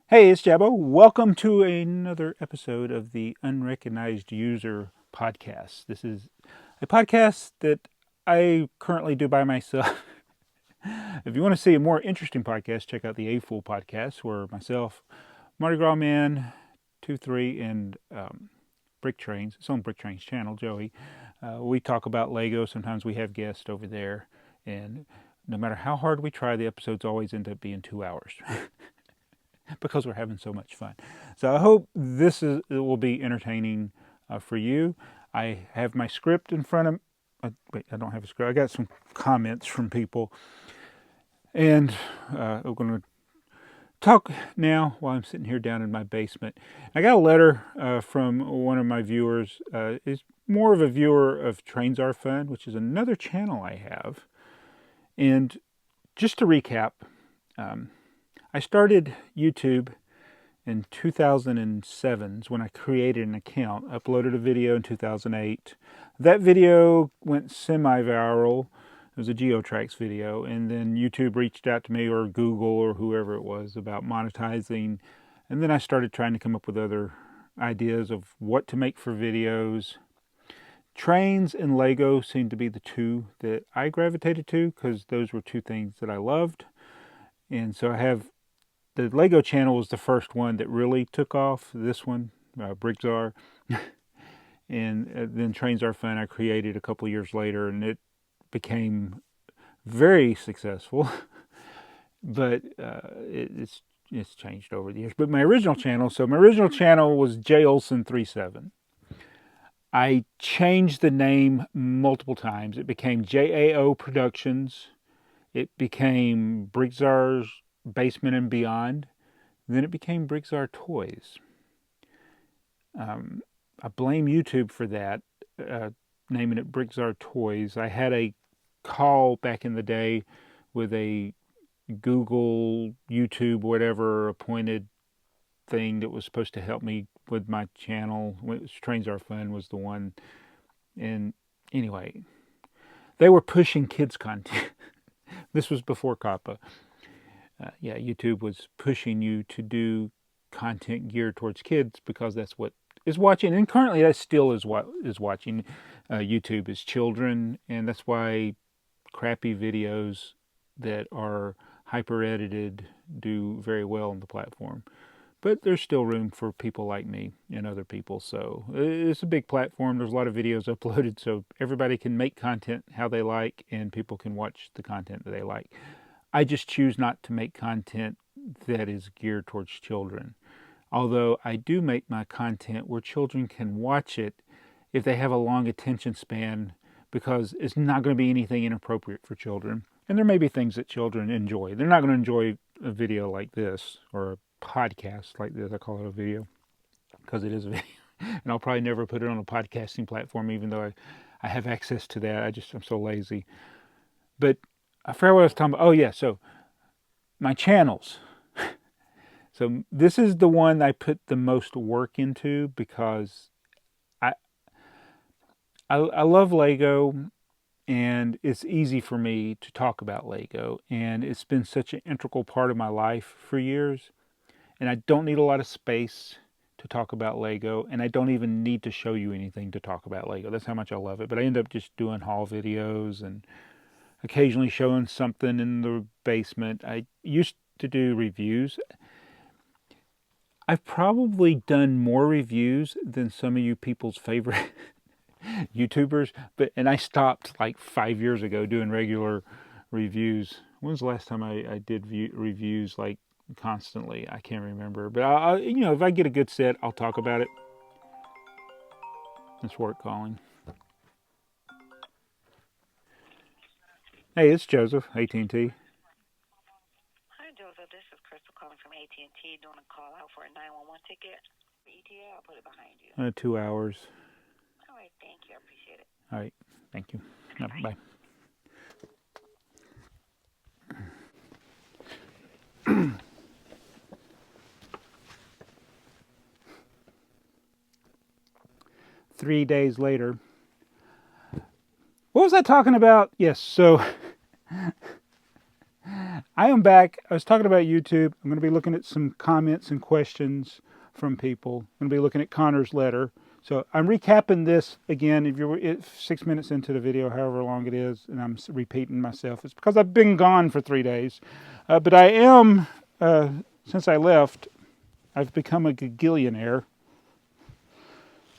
Hey, it's Jabbo. Welcome to another episode of the Unrecognized User Podcast. This is a podcast that I currently do by myself. If you want to see a more interesting podcast, check out the A Fool podcast, where myself, Mardi Gras Man, 2-3, and Brick Trains, it's on Brick Trains channel, Joey. We talk about Lego. Sometimes we have guests over there, and no matter how hard we try, the episodes always end up being 2 hours. Because we're having so much fun. So I hope it will be entertaining for you. I have my script in front of. Wait, I don't have a script. I got some comments from people, and we're going to talk now while I'm sitting here down in my basement. I got a letter from one of my viewers. Is more of a viewer of Trains Are Fun, which is another channel I have. And just to recap. I started YouTube in 2007 when I created an account, uploaded a video in 2008. That video went semi-viral. It was a GeoTracks video, and then YouTube reached out to me, or Google, or whoever it was, about monetizing. And then I started trying to come up with other ideas of what to make for videos. Trains and Lego seemed to be the two that I gravitated to, because those were two things that I loved. And so I have the Lego channel was the first one that really took off. This one, BrickTsar, and then Trains Are Fun I created a couple years later, and it became very successful. But it's changed over the years. But my original channel was J Olson 37. I changed the name multiple times. It became JAO Productions. It became BrickTsar's Basement and Beyond. Then it became BrickTsar Toys. I blame YouTube for that, naming it BrickTsar Toys. I had a call back in the day with a Google, YouTube, whatever appointed thing that was supposed to help me with my channel. Trains Are Fun was the one. And anyway, they were pushing kids content. This was before COPPA. YouTube was pushing you to do content geared towards kids because that's what is watching, and currently that still is what is watching YouTube is children, and that's why crappy videos that are hyper edited do very well on the platform. But there's still room for people like me and other people, so it's a big platform. There's a lot of videos uploaded, so everybody can make content how they like, and people can watch the content that they like. I just choose not to make content that is geared towards children. Although I do make my content where children can watch it if they have a long attention span, because it's not going to be anything inappropriate for children. And there may be things that children enjoy. They're not going to enjoy a video like this, or a podcast like this. I call it a video because it is a video. And I'll probably never put it on a podcasting platform, even though I have access to that. I'm so lazy. But I forgot what I was talking about. Oh yeah, so my channels. So this is the one I put the most work into because I love Lego, and it's easy for me to talk about Lego, and it's been such an integral part of my life for years. And I don't need a lot of space to talk about Lego, and I don't even need to show you anything to talk about Lego. That's how much I love it. But I end up just doing haul videos and occasionally showing something in the basement. I used to do reviews. I've probably done more reviews than some of you people's favorite YouTubers, and I stopped like 5 years ago doing regular reviews. When was the last time I did reviews like constantly? I can't remember, but if I get a good set, I'll talk about it. It's work calling. Hey, it's Joseph, AT&T. Hi, Joseph. This is Crystal calling from AT&T doing a call out for a 911 ticket. For ETA, I'll put it behind you. 2 hours. All right, thank you. I appreciate it. All right, thank you. Bye. Bye. 3 days later. What was I talking about? Yes, so I I am back. I was talking about YouTube. I'm going to be looking at some comments and questions from people. I'm going to be looking at Connor's letter. So I'm recapping this again. If you're 6 minutes into the video, however long it is, and I'm repeating myself, it's because I've been gone for 3 days. But I am, since I left, I've become a gagillionaire.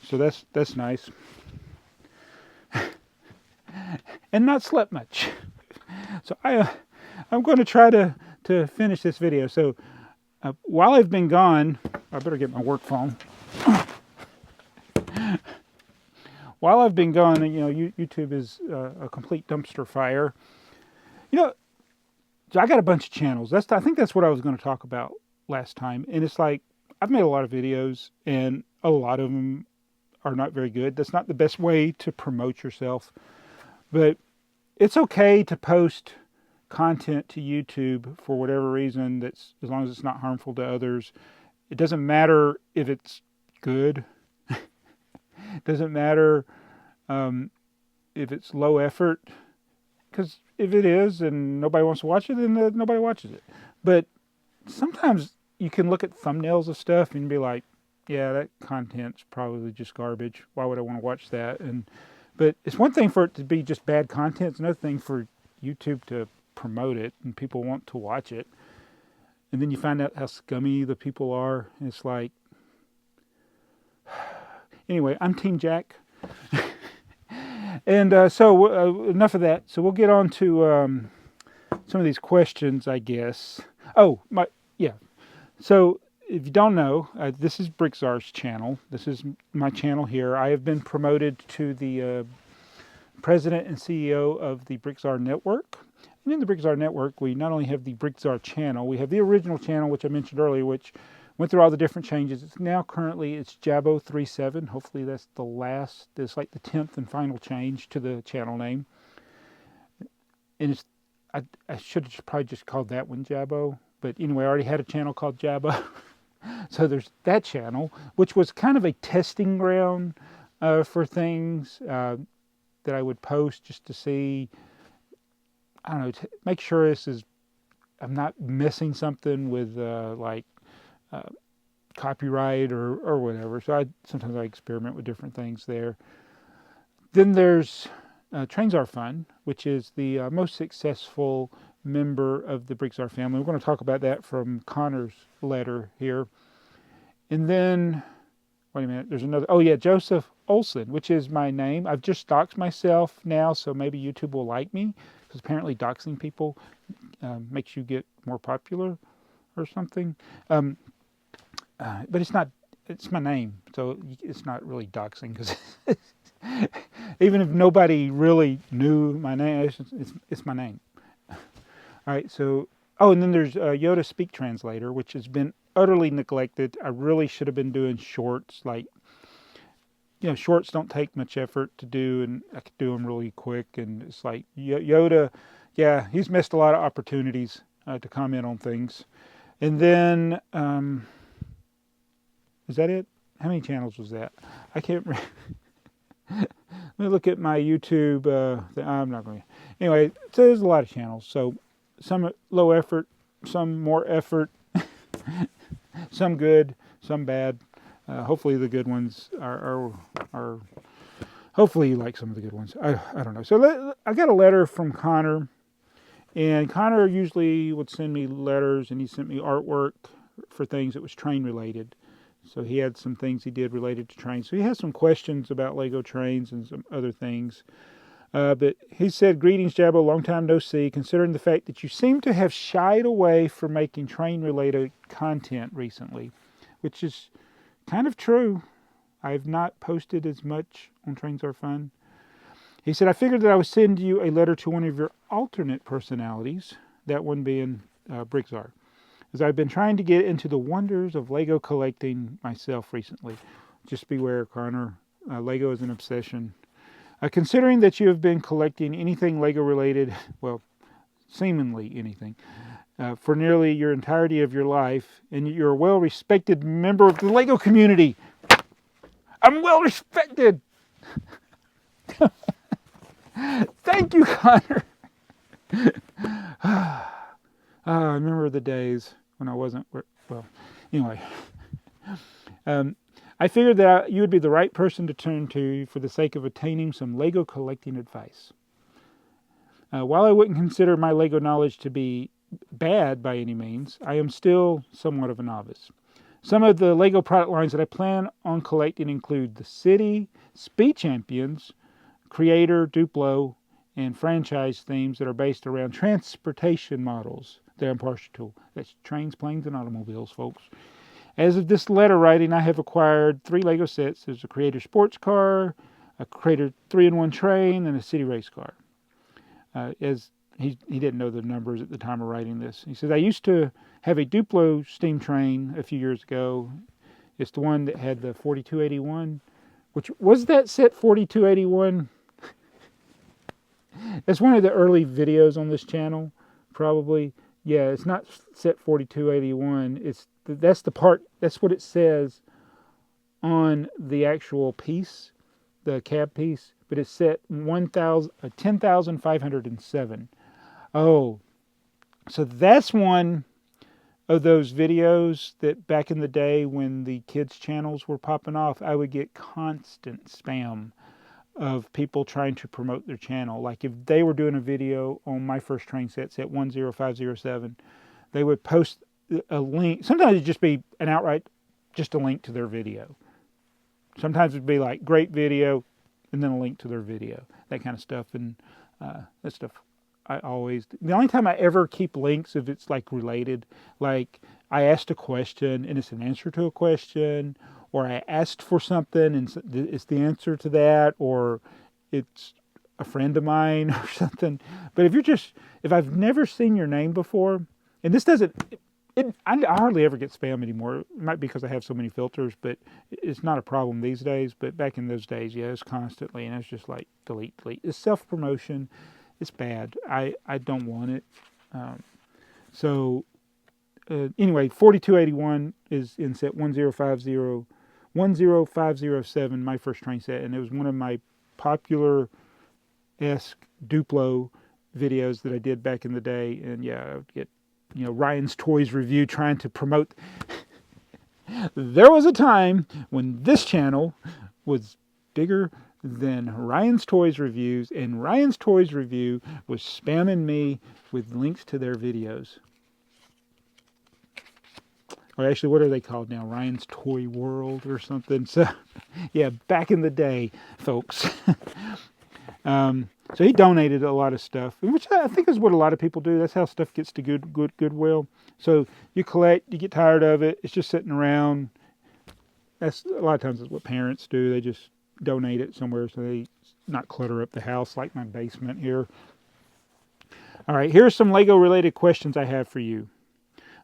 So that's nice. And not slept much. So I'm going to try to finish this video. So while I've been gone, I better get my work phone. While I've been gone, YouTube is a complete dumpster fire. So I got a bunch of channels. I think that's what I was going to talk about last time. And it's like, I've made a lot of videos, and a lot of them are not very good. That's not the best way to promote yourself. But it's okay to post content to YouTube for whatever reason, that's as long as it's not harmful to others. It doesn't matter if it's good. It doesn't matter if it's low effort, because if it is and nobody wants to watch it, then nobody watches it. But sometimes you can look at thumbnails of stuff and be like, yeah, that content's probably just garbage. Why would I want to watch that? But it's one thing for it to be just bad content. It's another thing for YouTube to promote it and people want to watch it. And then you find out how scummy the people are. And it's like, anyway, I'm Team Jack. And so enough of that. So we'll get on to some of these questions, I guess. So if you don't know, this is BrickTsar's channel. This is my channel here. I have been promoted to the president and CEO of the BrickTsar Network. And in the BrickTsar Network, we not only have the BrickTsar channel, we have the original channel, which I mentioned earlier, which went through all the different changes. It's now currently, it's Jabo 37. Hopefully that's the last, it's like the 10th and final change to the channel name. And it's, I should have probably just called that one Jabo. But anyway, I already had a channel called Jabo. So there's that channel, which was kind of a testing ground for things that I would post just to see, I don't know, to make sure I'm not missing something with copyright or whatever. So sometimes I experiment with different things there. Then there's Trains Are Fun, which is the most successful member of the BrickTsar family. We're going to talk about that from Connor's letter here. And then, wait a minute, there's another, Joseph Olson, which is my name. I've just doxed myself now, so maybe YouTube will like me, because apparently doxing people makes you get more popular or something. But it's my name, so it's not really doxing, because even if nobody really knew my name, it's my name. All right, so, and then there's Yoda Speak Translator, which has been utterly neglected. I really should have been doing shorts. Shorts don't take much effort to do, and I could do them really quick. And it's like Yoda, he's missed a lot of opportunities to comment on things. And then, is that it? How many channels was that? I can't remember. Let me look at my YouTube. I'm not going to. Anyway, so there's a lot of channels. So some low effort, some more effort, some good, some bad. Hopefully the good ones are hopefully you like some of the good ones. I don't know. So I got a letter from Connor, and Connor usually would send me letters, and he sent me artwork for things that was train related. So he had some things he did related to trains. So he has some questions about Lego trains and some other things. But he said, "Greetings, Jabo, long time no see. Considering the fact that you seem to have shied away from making train-related content recently," which is kind of true. I've not posted as much on Trains Are Fun. He said, "I figured that I would send you a letter to one of your alternate personalities," that one being BrickTsar, "as I've been trying to get into the wonders of Lego collecting myself recently." Just beware, Connor. Lego is an obsession. Considering that you have been collecting anything Lego related, well, seemingly anything, for nearly your entirety of your life, and you're a well-respected member of the Lego community. I'm well-respected! Thank you, Connor! I remember the days when I wasn't, well, anyway. I figured that you would be the right person to turn to for the sake of attaining some Lego collecting advice. While I wouldn't consider my Lego knowledge to be bad by any means, I am still somewhat of a novice. Some of the Lego product lines that I plan on collecting include the City, Speed Champions, Creator, Duplo, and franchise themes that are based around transportation models that I'm partial to. That's trains, planes, and automobiles, folks. As of this letter writing, I have acquired 3 Lego sets. There's a Creator sports car, a Creator 3-in-1 train, and a City race car. As he didn't know the numbers at the time of writing this. He says, I used to have a Duplo steam train a few years ago. It's the one that had the 4281. Which, was that set 4281? That's one of the early videos on this channel, probably. Yeah, it's not set 4281. That's the part, that's what it says on the actual piece, the cab piece, but it's set 10,507. Oh, so that's one of those videos that back in the day when the kids' channels were popping off, I would get constant spam of people trying to promote their channel. Like if they were doing a video on my first train set 10507, they would post a link. Sometimes it'd just be an outright, just a link to their video. Sometimes it'd be like, great video, and then a link to their video, that kind of stuff. And that stuff, the only time I ever keep links if it's like related, like I asked a question and it's an answer to a question, or I asked for something and it's the answer to that, or it's a friend of mine or something. But if I've never seen your name before, and this doesn't, I hardly ever get spam anymore. It might be because I have so many filters, but it's not a problem these days. But back in those days, yeah, it's constantly, and it's just like delete. It's self-promotion. It's bad. I don't want it. Anyway, 4281 is in set 10507, my first train set, and it was one of my popular-esque Duplo videos that I did back in the day. And yeah, I would get, Ryan's Toys Review trying to promote. There was a time when this channel was bigger than Ryan's Toys Reviews, and Ryan's Toys Review was spamming me with links to their videos. Or actually, what are they called now? Ryan's Toy World or something. So, yeah, back in the day, folks. So he donated a lot of stuff, which I think is what a lot of people do. That's how stuff gets to goodwill. So you collect, you get tired of it. It's just sitting around. That's a lot of times that's what parents do. They just donate it somewhere so they not clutter up the house like my basement here. All right, here's some Lego related questions I have for you.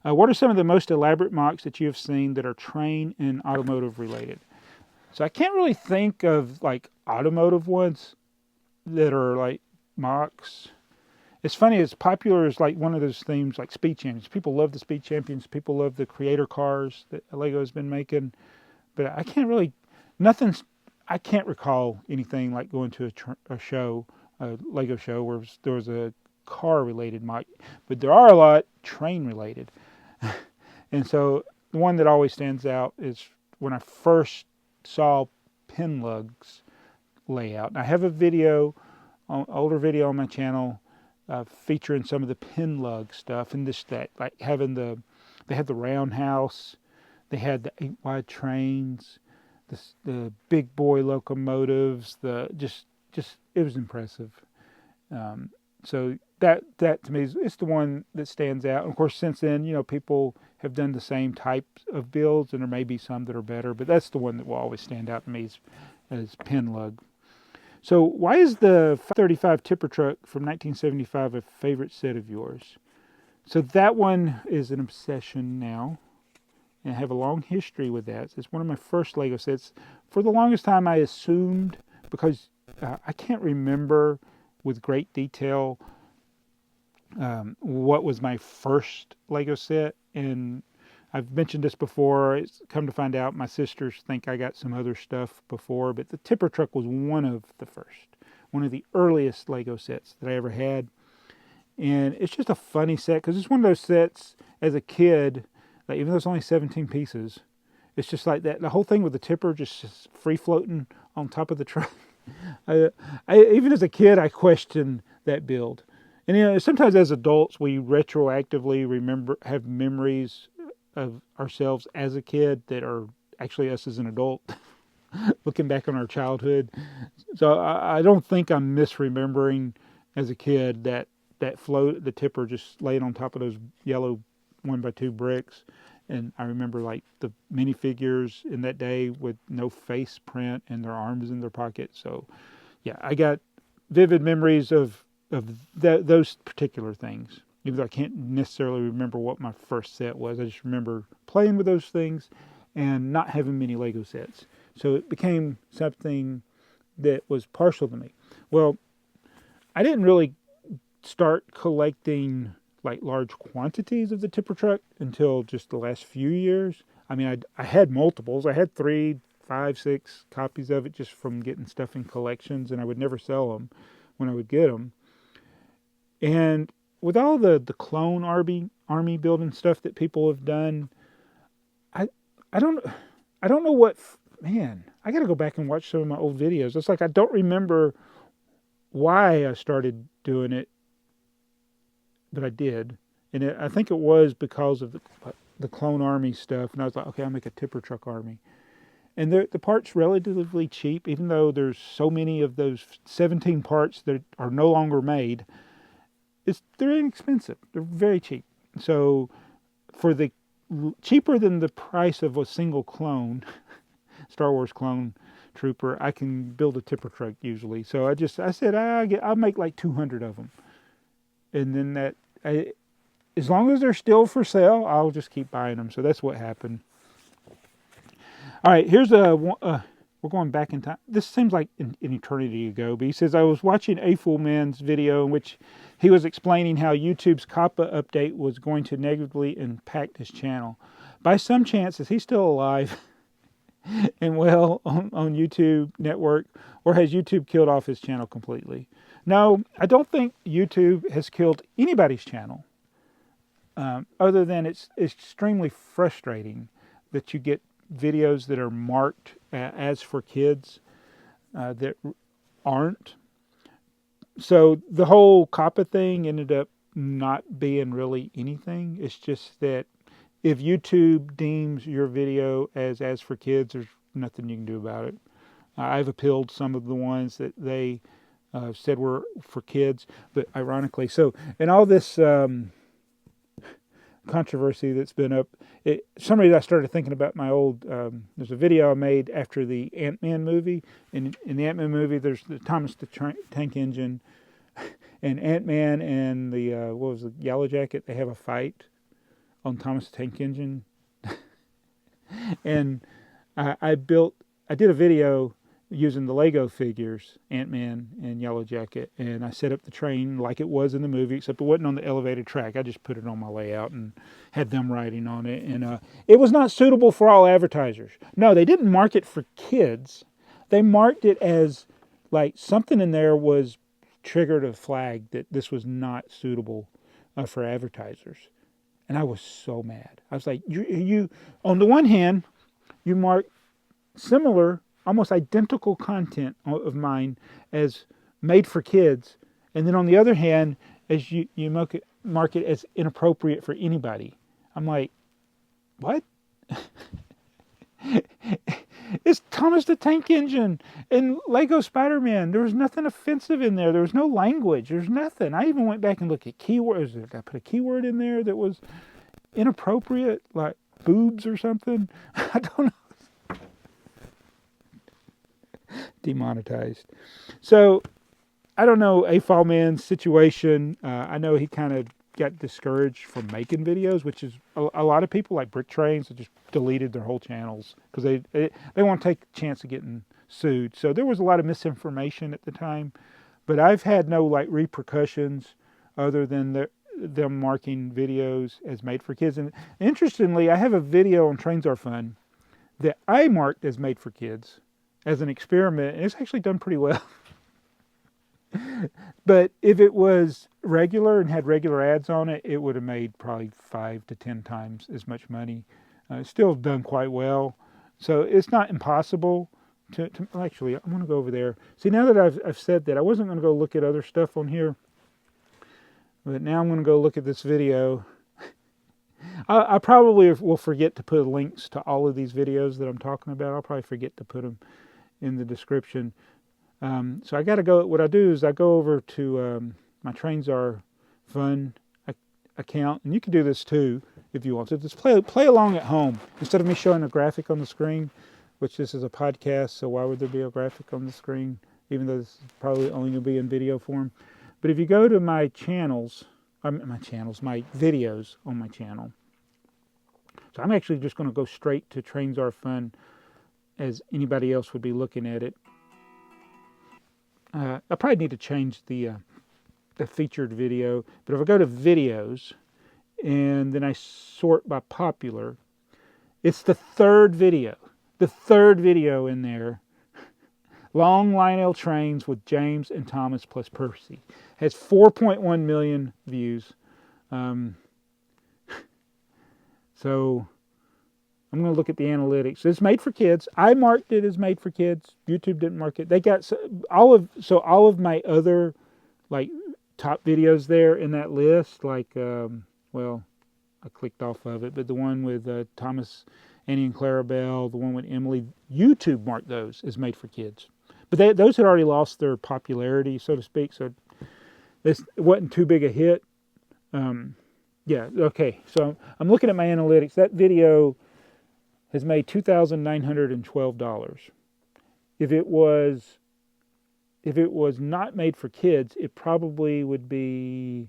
What are some of the most elaborate mocks that you have seen that are train and automotive related? So I can't really think of like automotive ones that are like mocks. It's funny, it's popular as like one of those themes like Speed Champions. People love the Speed Champions. People love the Creator cars that Lego has been making. But I can't recall anything like going to a show, a Lego show, where there was a car related mock. But there are a lot train related. And so the one that always stands out is when I first saw Pinlug's layout. And I have a video, older video on my channel, featuring some of the Pinlug stuff, and like they had the roundhouse, they had the 8 wide trains, the big boy locomotives, it was impressive. So that to me it's the one that stands out. And of course, since then, people have done the same types of builds, and there may be some that are better, but that's the one that will always stand out to me as Pinlug. So why is the 535 tipper truck from 1975 a favorite set of yours? So that one is an obsession now, and I have a long history with that. It's one of my first Lego sets. For the longest time, I assumed, because I can't remember with great detail what was my first Lego set, and I've mentioned this before. It's come to find out my sisters think I got some other stuff before, but the tipper truck was one of the earliest Lego sets that I ever had. And it's just a funny set because it's one of those sets as a kid, like even though it's only 17 pieces, it's just like that. The whole thing with the tipper just free floating on top of the truck. I, even as a kid, I questioned that build. And sometimes as adults, we retroactively have memories of ourselves as a kid that are actually us as an adult, looking back on our childhood. So I don't think I'm misremembering as a kid that float, the tipper just laying on top of those yellow 1x2 bricks. And I remember like the minifigures in that day with no face print and their arms in their pockets. So yeah, I got vivid memories of those particular things. Even though I can't necessarily remember what my first set was, I just remember playing with those things and not having many Lego sets. So it became something that was partial to me. Well, I didn't really start collecting like large quantities of the tipper truck until just the last few years. I mean, I had multiples. I had 3, 5, 6 copies of it just from getting stuff in collections, and I would never sell them when I would get them. And with all the clone army building stuff that people have done, I I don't know what, man. I got to go back and watch some of my old videos. It's like I don't remember why I started doing it, but I did, and I think it was because of the clone army stuff. And I was like, okay, I'll make a tipper truck army, and the parts relatively cheap, even though there's so many of those 17 parts that are no longer made. They're inexpensive. They're very cheap. So for the cheaper than the price of a single clone, Star Wars clone trooper, I can build a tipper truck usually. So I said I'll make like 200 of them, and then as long as they're still for sale, I'll just keep buying them. So that's what happened. All right, here's we're going back in time. This seems like an eternity ago, but he says, I was watching A Fool Man's video in which he was explaining how YouTube's COPPA update was going to negatively impact his channel. By some chance, is he still alive and well on YouTube network, or has YouTube killed off his channel completely? No, I don't think YouTube has killed anybody's channel, other than it's extremely frustrating that you get videos that are marked as for kids that aren't. So the whole COPPA thing ended up not being really anything. It's just that if YouTube deems your video as for kids, there's nothing you can do about it. I've appealed some of the ones that they said were for kids, but ironically, so in all this controversy that's been up, somebody I started thinking about my old, there's a video I made after the Ant-Man movie. In the Ant-Man movie, there's the Thomas the Tank Engine and Ant-Man and the, what was the Yellow Jacket, they have a fight on Thomas the Tank Engine. And I did a video using the Lego figures, Ant-Man and Yellow Jacket, and I set up the train like it was in the movie, except it wasn't on the elevated track. I just put it on my layout and had them riding on it, and it was not suitable for all advertisers. No, they didn't mark it for kids. They marked it as like something in there was triggered a flag that this was not suitable for advertisers. And I was so mad. I was like, you on the one hand, you mark similar, almost identical content of mine as made for kids, and then on the other hand, as you mark it as inappropriate for anybody. I'm like, what? It's Thomas the Tank Engine and Lego Spider-Man. There was nothing offensive in there. There was no language. There's nothing. I even went back and looked at keywords. I put a keyword in there that was inappropriate, like boobs or something. I don't know. Demonetized. So I don't know A Fall Man's situation. I know he kind of got discouraged from making videos, which is a lot of people like Brick Trains that just deleted their whole channels because they want to take a chance of getting sued. So there was a lot of misinformation at the time, but I've had no like repercussions other than them marking videos as made for kids. And interestingly, I have a video on Trains Are Fun that I marked as made for kids as an experiment, and it's actually done pretty well. But if it was regular and had regular ads on it, it would have made probably 5 to 10 times as much money. It's still done quite well. So it's not impossible to actually, I'm going to go over there. See, now that I've said that, I wasn't going to go look at other stuff on here, but now I'm going to go look at this video. I probably will forget to put links to all of these videos that I'm talking about. I'll probably forget to put them in the description. So I got to go, what I do is I go over to my TheyMightBeBricks Fun account, and you can do this too if you want to. Just play along at home. Instead of me showing a graphic on the screen, which this is a podcast, so why would there be a graphic on the screen, even though this is probably only going to be in video form. But if you go to my videos on my channel, so I'm actually just going to go straight to TheyMightBeBricks Fun as anybody else would be looking at it. I probably need to change the featured video, but if I go to videos and then I sort by popular, it's the third video in there. Long Lionel trains with James and Thomas plus Percy has 4.1 million views. So I'm going to look at the analytics. It's made for kids. I marked it as made for kids. YouTube didn't mark it. They got all of my other like top videos there in that list. Like, well, I clicked off of it, but the one with Thomas, Annie, and Clarabelle, the one with Emily, YouTube marked those as made for kids. But those had already lost their popularity, so to speak. So it wasn't too big a hit. Yeah. Okay. So I'm looking at my analytics. That video has made $2,912. If it was not made for kids, it probably would be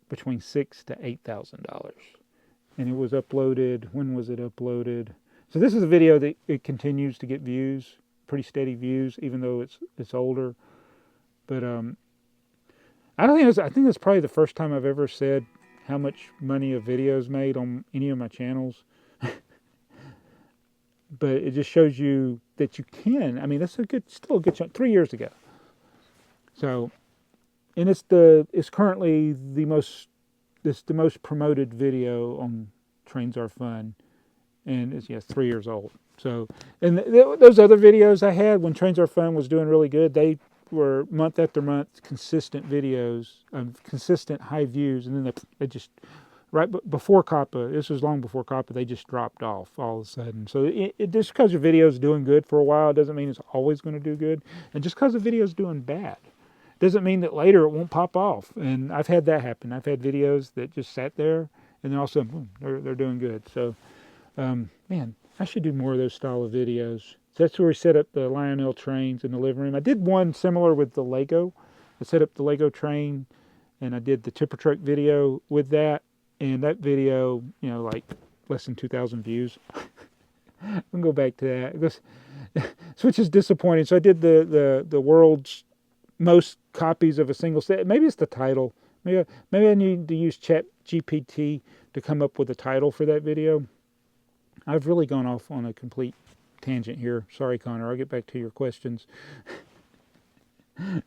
between $6,000 to $8,000. And it was uploaded. When was it uploaded? So this is a video that it continues to get views, pretty steady views, even though it's older. But I think that's probably the first time I've ever said how much money a video's made on any of my channels. But it just shows you that you can. I mean, that's still a good chunk. 3 years ago. So, and it's currently the most promoted video on TheyMightBeBricks Fun, and it's 3 years old. So, and those other videos I had when TheyMightBeBricks Fun was doing really good, they were month after month consistent videos, consistent high views, and then they just right before COPPA, this was long before COPPA, they just dropped off all of a sudden. So it just because your video is doing good for a while doesn't mean it's always going to do good. And just because the video is doing bad doesn't mean that later it won't pop off. And I've had that happen. I've had videos that just sat there and then all of a sudden, boom, they're doing good. So, man, I should do more of those style of videos. So that's where we set up the Lionel trains in the living room. I did one similar with the Lego. I set up the Lego train and I did the tipper truck video with that. And that video, like less than 2,000 views. I'll go back to that. Which is disappointing. So I did the world's most copies of a single set. Maybe it's the title. Maybe I need to use ChatGPT to come up with a title for that video. I've really gone off on a complete tangent here. Sorry, Connor. I'll get back to your questions.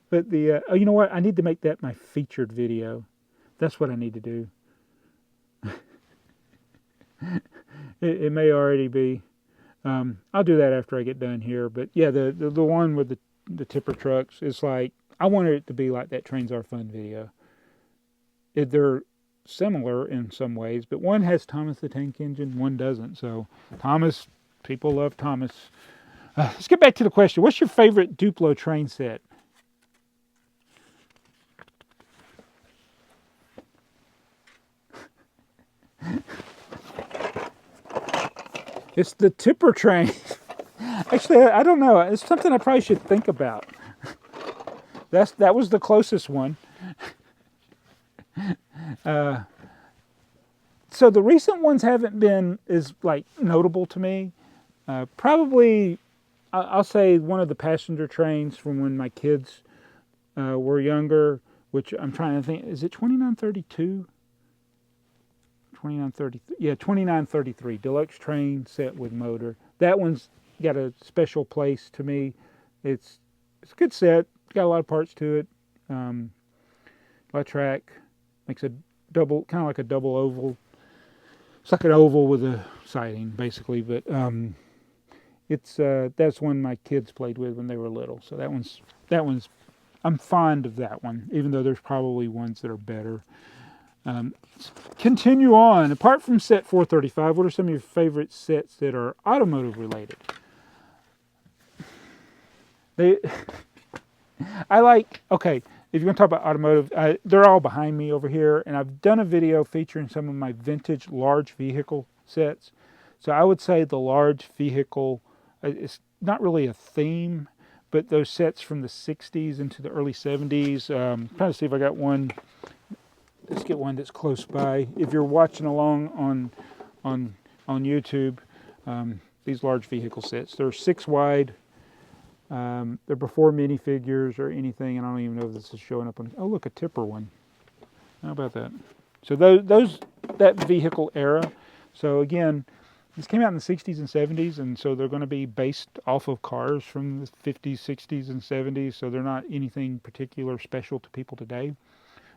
But you know what? I need to make that my featured video. That's what I need to do. It may already be. I'll do that after I get done here. But yeah, the one with the tipper trucks is like, I wanted it to be like that TheyMightBeBricks Fun video. They're similar in some ways, but one has Thomas the Tank Engine, one doesn't. So Thomas, people love Thomas. Let's get back to the question. What's your favorite Duplo train set? It's the tipper train. Actually, I don't know. It's something I probably should think about. That was the closest one. So the recent ones haven't been as like notable to me. Probably, I'll say one of the passenger trains from when my kids were younger, which I'm trying to think. Is it 2932? 2933, yeah, 2933 deluxe train set with motor. That one's got a special place to me. It's a good set. Got a lot of parts to it. flat track, makes a double, kind of like a double oval. It's like an oval with a siding, basically. But it's that's one my kids played with when they were little. So that one's I'm fond of that one, even though there's probably ones that are better. Continue on. Apart from set 435, what are some of your favorite sets that are automotive related? I like, okay, if you're going to talk about automotive, they're all behind me over here, and I've done a video featuring some of my vintage large vehicle sets. So I would say the large vehicle, it's not really a theme, but those sets from the 60s into the early 70s. Trying to see if I got one. Let's get one that's close by. If you're watching along on YouTube, these large vehicle sets, they're 6 wide. They're before minifigures or anything, and I don't even know if this is showing up on. Oh, look, a tipper one. How about that? So that vehicle era. So again, this came out in the 60s and 70s, and so they're going to be based off of cars from the 50s, 60s, and 70s. So they're not anything particular special to people today.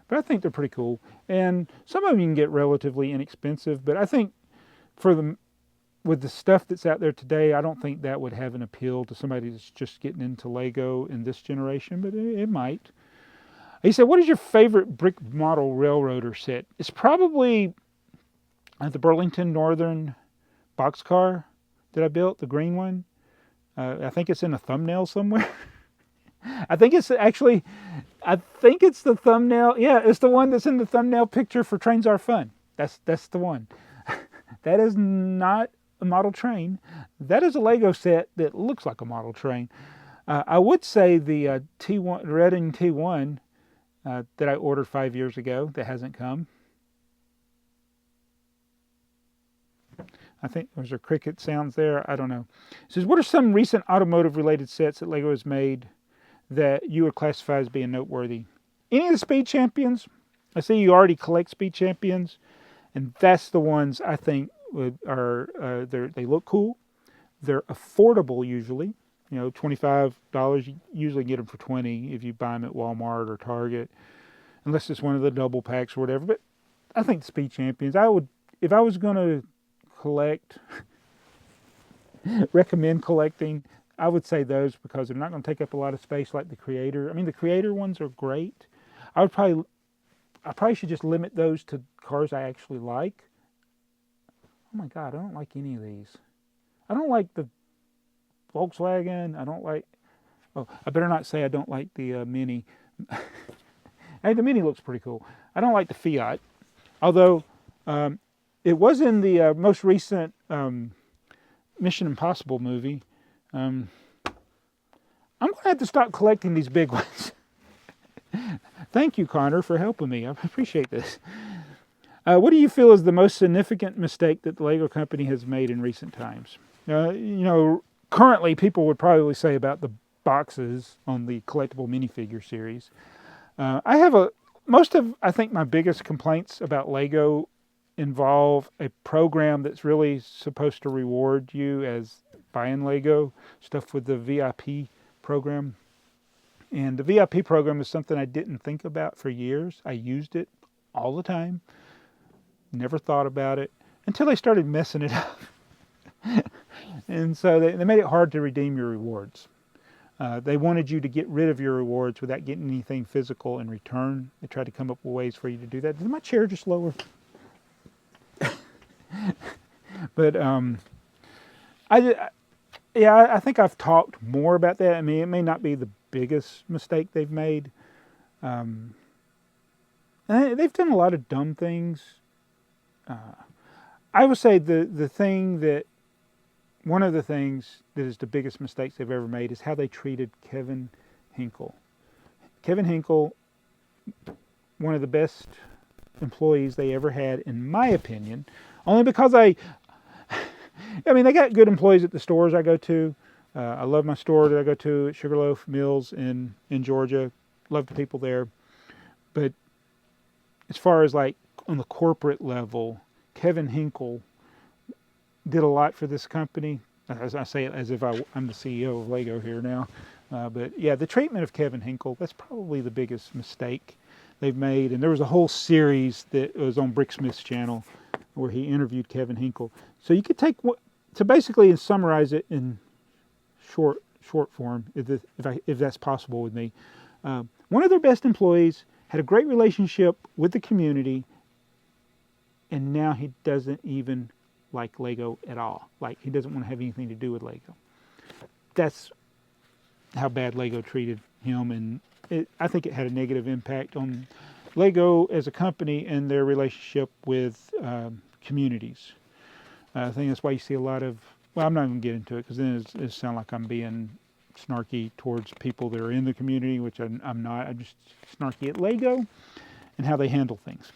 But I think they're pretty cool. And some of them you can get relatively inexpensive, but I think with the stuff that's out there today, I don't think that would have an appeal to somebody that's just getting into Lego in this generation, but it might. He said, what is your favorite brick model railroader set? It's probably the Burlington Northern boxcar that I built, the green one. I think it's in a thumbnail somewhere. I think it's the thumbnail. Yeah, it's the one that's in the thumbnail picture for Trains Are Fun. That's the one. That is not a model train. That is a Lego set that looks like a model train. I would say the T1 Reading T1 that I ordered 5 years ago that hasn't come. I think there's a cricket sounds there. I don't know. It says, what are some recent automotive related sets that Lego has made that you would classify as being noteworthy? Any of the Speed Champions? I see you already collect Speed Champions, and that's the ones I think they look cool. They're affordable usually. You know, $25. You usually get them for $20 if you buy them at Walmart or Target, unless it's one of the double packs or whatever. But I think the Speed Champions, if I was going to recommend collecting, I would say those because they're not going to take up a lot of space like the Creator. I mean, the Creator ones are great. I probably should just limit those to cars I actually like. Oh my God, I don't like any of these. I don't like the Volkswagen. I better not say I don't like the Mini. Hey, the Mini looks pretty cool. I don't like the Fiat, although it was in the most recent Mission Impossible movie. I'm going to have to stop collecting these big ones. Thank you, Connor, for helping me. I appreciate this. What do you feel is the most significant mistake that the Lego company has made in recent times? Currently people would probably say about the boxes on the collectible minifigure series. I think my biggest complaints about Lego involve a program that's really supposed to reward you as buying Lego, stuff with the VIP program. And the VIP program is something I didn't think about for years. I used it all the time. Never thought about it until they started messing it up. And so they made it hard to redeem your rewards. They wanted you to get rid of your rewards without getting anything physical in return. They tried to come up with ways for you to do that. Is my chair just lower? But I think I've talked more about that. I mean, it may not be the biggest mistake they've made. And they've done a lot of dumb things. I would say one of the things that is the biggest mistakes they've ever made is how they treated Kevin Hinkle. Kevin Hinkle, one of the best employees they ever had, in my opinion, only because they got good employees at the stores I go to. I love my store that I go to at Sugarloaf Mills in Georgia. Love the people there. But as far as like on the corporate level, Kevin Hinkle did a lot for this company. As I say it as if I'm the CEO of Lego here now. But yeah, the treatment of Kevin Hinkle, that's probably the biggest mistake they've made. And there was a whole series that was on Bricksmith's channel where he interviewed Kevin Hinkle. So you could take to basically summarize it in short form, if that's possible with me. One of their best employees had a great relationship with the community, and now he doesn't even like Lego at all. Like, he doesn't want to have anything to do with Lego. That's how bad Lego treated him, and I think it had a negative impact on Lego as a company and their relationship with communities. I think that's why you see a lot of, well, I'm not even going to get into it because then it sounds like I'm being snarky towards people that are in the community, which I'm not. I'm just snarky at Lego and how they handle things.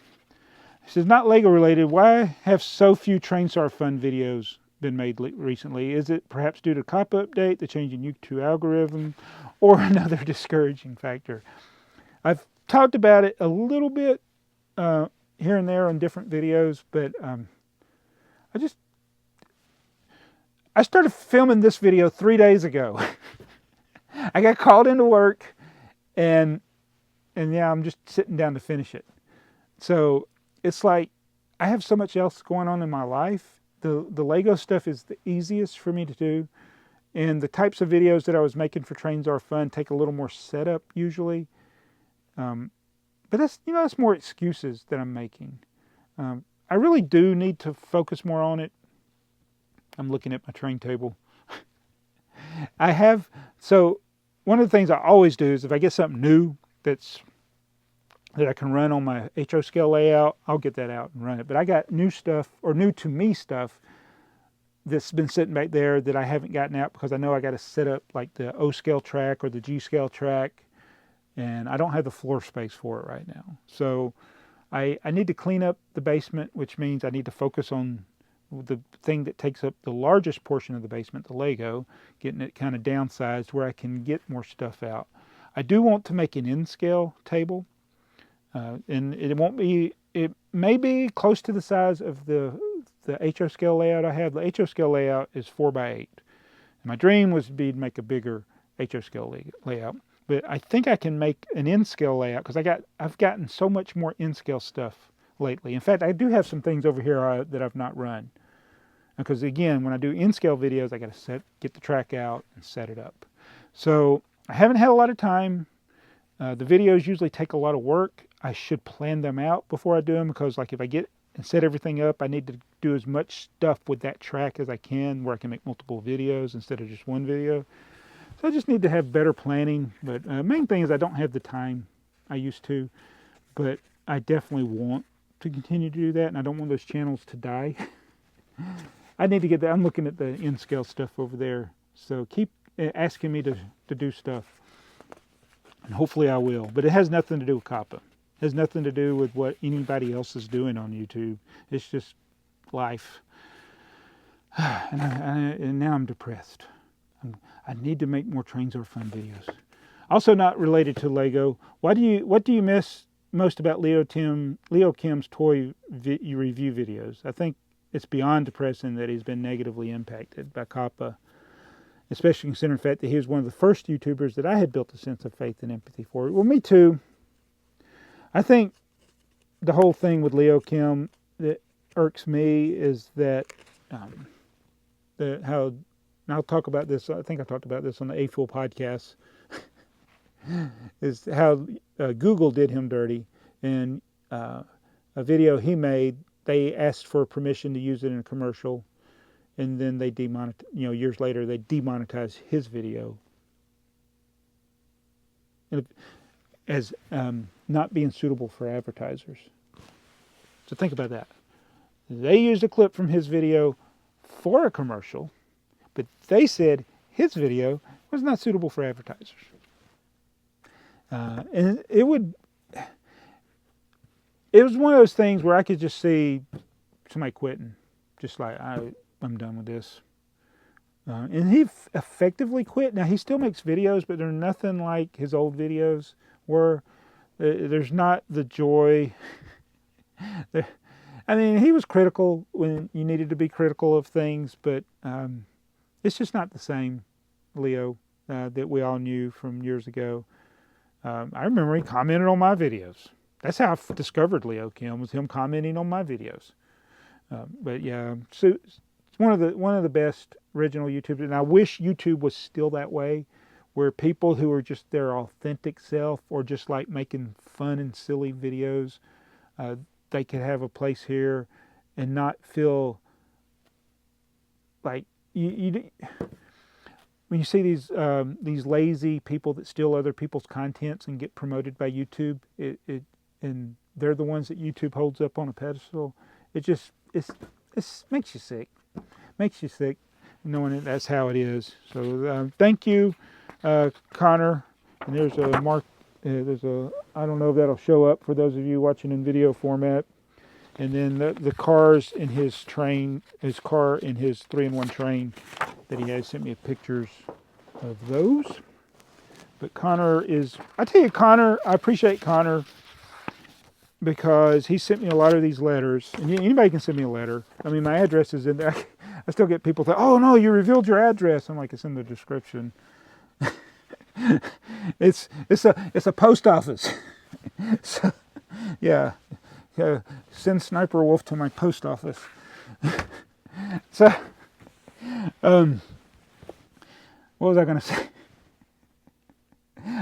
He says, not Lego related, why have so few TheyMightBeBricks fun videos been made recently? Is it perhaps due to COPPA update, the changing YouTube algorithm, or another discouraging factor? I've talked about it a little bit here and there on different videos, but I started filming this video 3 days ago. I got called into work, and yeah, I'm just sitting down to finish it. So it's like I have so much else going on in my life. The Lego stuff is the easiest for me to do, and the types of videos that I was making for TheyMightBeBricks Fun take a little more setup usually. But that's more excuses that I'm making. I really do need to focus more on it. I'm looking at my train table. So one of the things I always do is if I get something new that I can run on my HO scale layout, I'll get that out and run it. But I got new stuff, or new to me stuff, that's been sitting back there that I haven't gotten out because I know I got to set up like the O scale track or the G scale track, and I don't have the floor space for it right now. So I need to clean up the basement, which means I need to focus on the thing that takes up the largest portion of the basement, the Lego, getting it kind of downsized where I can get more stuff out. I do want to make an N-scale table, and it may be close to the size of the HO scale layout I have. The HO scale layout is 4x8. And my dream was to make a bigger HO scale layout, but I think I can make an N-scale layout because I've gotten so much more N-scale stuff lately. In fact, I do have some things over here that I've not run. Because again, when I do in-scale videos, I got to get the track out and set it up. So I haven't had a lot of time. The videos usually take a lot of work. I should plan them out before I do them because like if I get and set everything up, I need to do as much stuff with that track as I can where I can make multiple videos instead of just one video. So I just need to have better planning. But main thing is I don't have the time I used to. But I definitely want to continue to do that, and I don't want those channels to die. I need to get that. I'm looking at the in-scale stuff over there. So keep asking me to do stuff. And hopefully I will. But it has nothing to do with COPPA. It has nothing to do with what anybody else is doing on YouTube. It's just life. And now I'm depressed. I need to make more TheyMightBeBricks Fun videos. Also not related to Lego. What do you miss most about Leo Kim's toy review videos? I think it's beyond depressing that he's been negatively impacted by COPPA, especially considering the fact that he was one of the first YouTubers that I had built a sense of faith and empathy for. Well, me too. I think the whole thing with Leo Kim that irks me is that and I'll talk about this. I think I talked about this on the A-Fuel podcast. Is how Google did him dirty, and a video he made. They asked for permission to use it in a commercial, and then they years later they demonetized his video as not being suitable for advertisers. So think about that. They used a clip from his video for a commercial, but they said his video was not suitable for advertisers. And it was one of those things where I could just see somebody quitting, just like, I'm done with this. And he effectively quit. Now, he still makes videos, but they're nothing like his old videos were. There's not the joy. I mean, he was critical when you needed to be critical of things, but it's just not the same Leo that we all knew from years ago. I remember he commented on my videos. that's how I discovered Leo Kim, was him commenting on my videos. But yeah, so it's one of the best original YouTubers, and I wish YouTube was still that way, where people who are just their authentic self, or just like making fun and silly videos, they could have a place here, and not feel like you when you see these lazy people that steal other people's contents and get promoted by YouTube, and they're the ones that YouTube holds up on a pedestal. It makes you sick. Makes you sick knowing that that's how it is. So thank you, Connor. And there's a mark. I don't know if that'll show up for those of you watching in video format. And then the cars in his train, his car in his 3-in-1 train that he has, sent me pictures of those. But Connor I tell you, Connor, I appreciate Connor, because he sent me a lot of these letters. And anybody can send me a letter. I mean, my address is in there. I still get people that, oh no, you revealed your address. I'm like, it's in the description. It's a post office. So, yeah. Send Sniper Wolf to my post office. So, what was I going to say?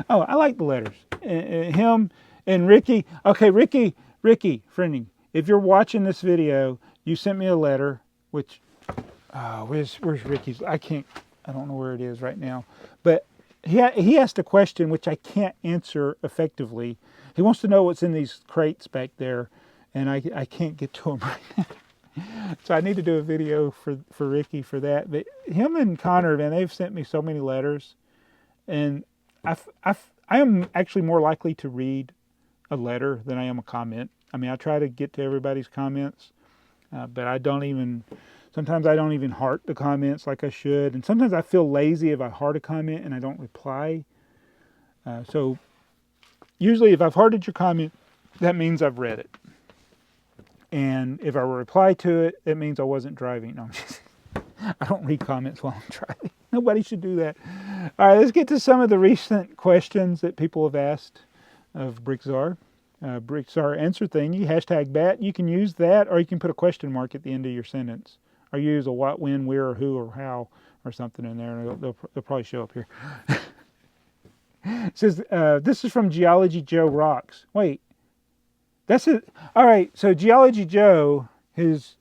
Oh, I like the letters. Him and Ricky. Okay, Ricky, friending. If you're watching this video, you sent me a letter, which, where's Ricky's? I don't know where it is right now. But he asked a question which I can't answer effectively. He wants to know what's in these crates back there, and I can't get to him right now. So I need to do a video for Ricky for that. But him and Connor, man, they've sent me so many letters, and I am actually more likely to read a letter than I am a comment. I mean, I try to get to everybody's comments, but sometimes I don't even heart the comments like I should. And sometimes I feel lazy if I heart a comment and I don't reply. So usually if I've hearted your comment, that means I've read it. And if I reply to it, it means I wasn't driving. No, I don't read comments while I'm driving. Nobody should do that. All right, let's get to some of the recent questions that people have asked of BrickTsar. BrickTsar answer thingy, #bat. You can use that, or you can put a question mark at the end of your sentence. Or use a what, when, where, or who, or how, or something in there. They'll probably show up here. It says, this is from Geology Joe Rocks. Wait, that's it. All right, so Geology Joe, his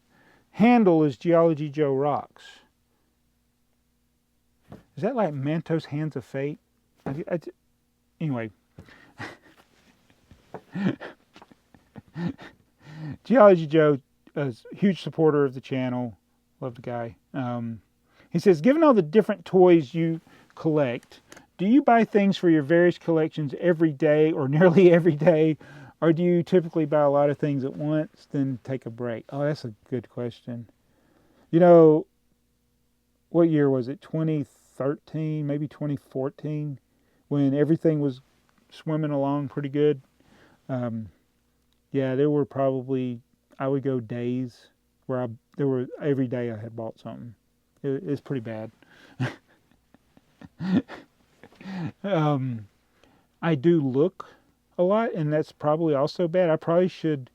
handle is Geology Joe Rocks. Is that like Mantos Hands of Fate? Anyway. Geology Joe is a huge supporter of the channel. Love the guy. He says, given all the different toys you collect, do you buy things for your various collections every day or nearly every day? Or do you typically buy a lot of things at once, then take a break? Oh, that's a good question. You know, what year was it? 2013, maybe 2014, when everything was swimming along pretty good. Yeah, there were probably, I would go days where every day I had bought something. It's pretty bad. I do look a lot, and that's probably also bad. I probably should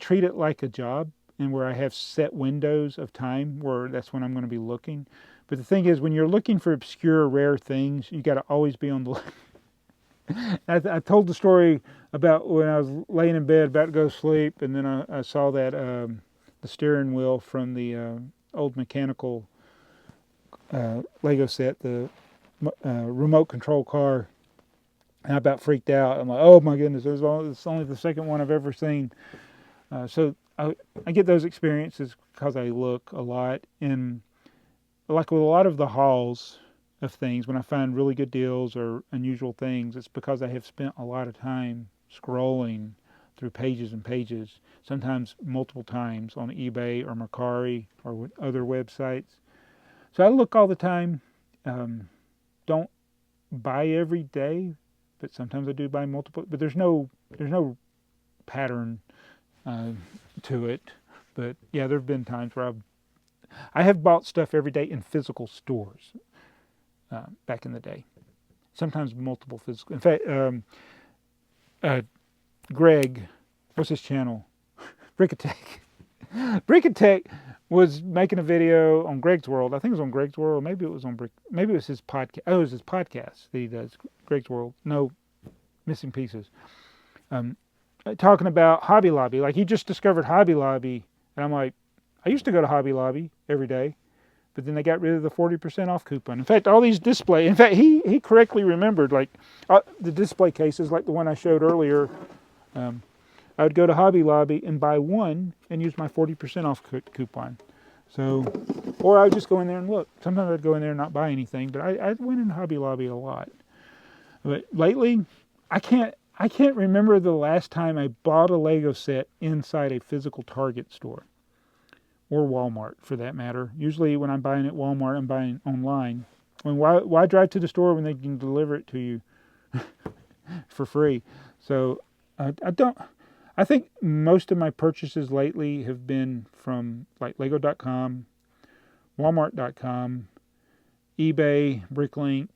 treat it like a job, and where I have set windows of time where that's when I'm going to be looking. But the thing is, when you're looking for obscure, rare things, you got to always be on the look. I told the story about when I was laying in bed about to go to sleep, and then I saw that the steering wheel from the old mechanical Lego set, the remote control car, and I about freaked out. I'm like, oh my goodness, it's only the second one I've ever seen. So I get those experiences because I look a lot, and like with a lot of the hauls of things, when I find really good deals or unusual things, it's because I have spent a lot of time scrolling through pages and pages, sometimes multiple times on eBay or Mercari or other websites. So I look all the time. Don't buy every day, but sometimes I do buy multiple. But there's no pattern to it. But yeah, there have been times where I have bought stuff every day in physical stores. Back in the day, sometimes multiple physical. In fact, Greg, what's his channel? Brickatech. Brickatech was making a video on Greg's World. I think it was on Greg's World. Maybe it was on Maybe it was his podcast. Oh, it was his podcast that he does. Greg's World. No, Missing Pieces. Talking about Hobby Lobby. Like, he just discovered Hobby Lobby, and I'm like, I used to go to Hobby Lobby every day, but then they got rid of the 40% off coupon. In fact, all these display. In fact, he correctly remembered, like, the display cases, like the one I showed earlier. I would go to Hobby Lobby and buy one and use my 40% off coupon. So, or I would just go in there and look. Sometimes I'd go in there and not buy anything, but I went in Hobby Lobby a lot. But lately, I can't remember the last time I bought a Lego set inside a physical Target store. Or Walmart, for that matter. Usually when I'm buying at Walmart, I'm buying online. Why drive to the store when they can deliver it to you for free? So, I think most of my purchases lately have been from like Lego.com, Walmart.com, eBay, Bricklink,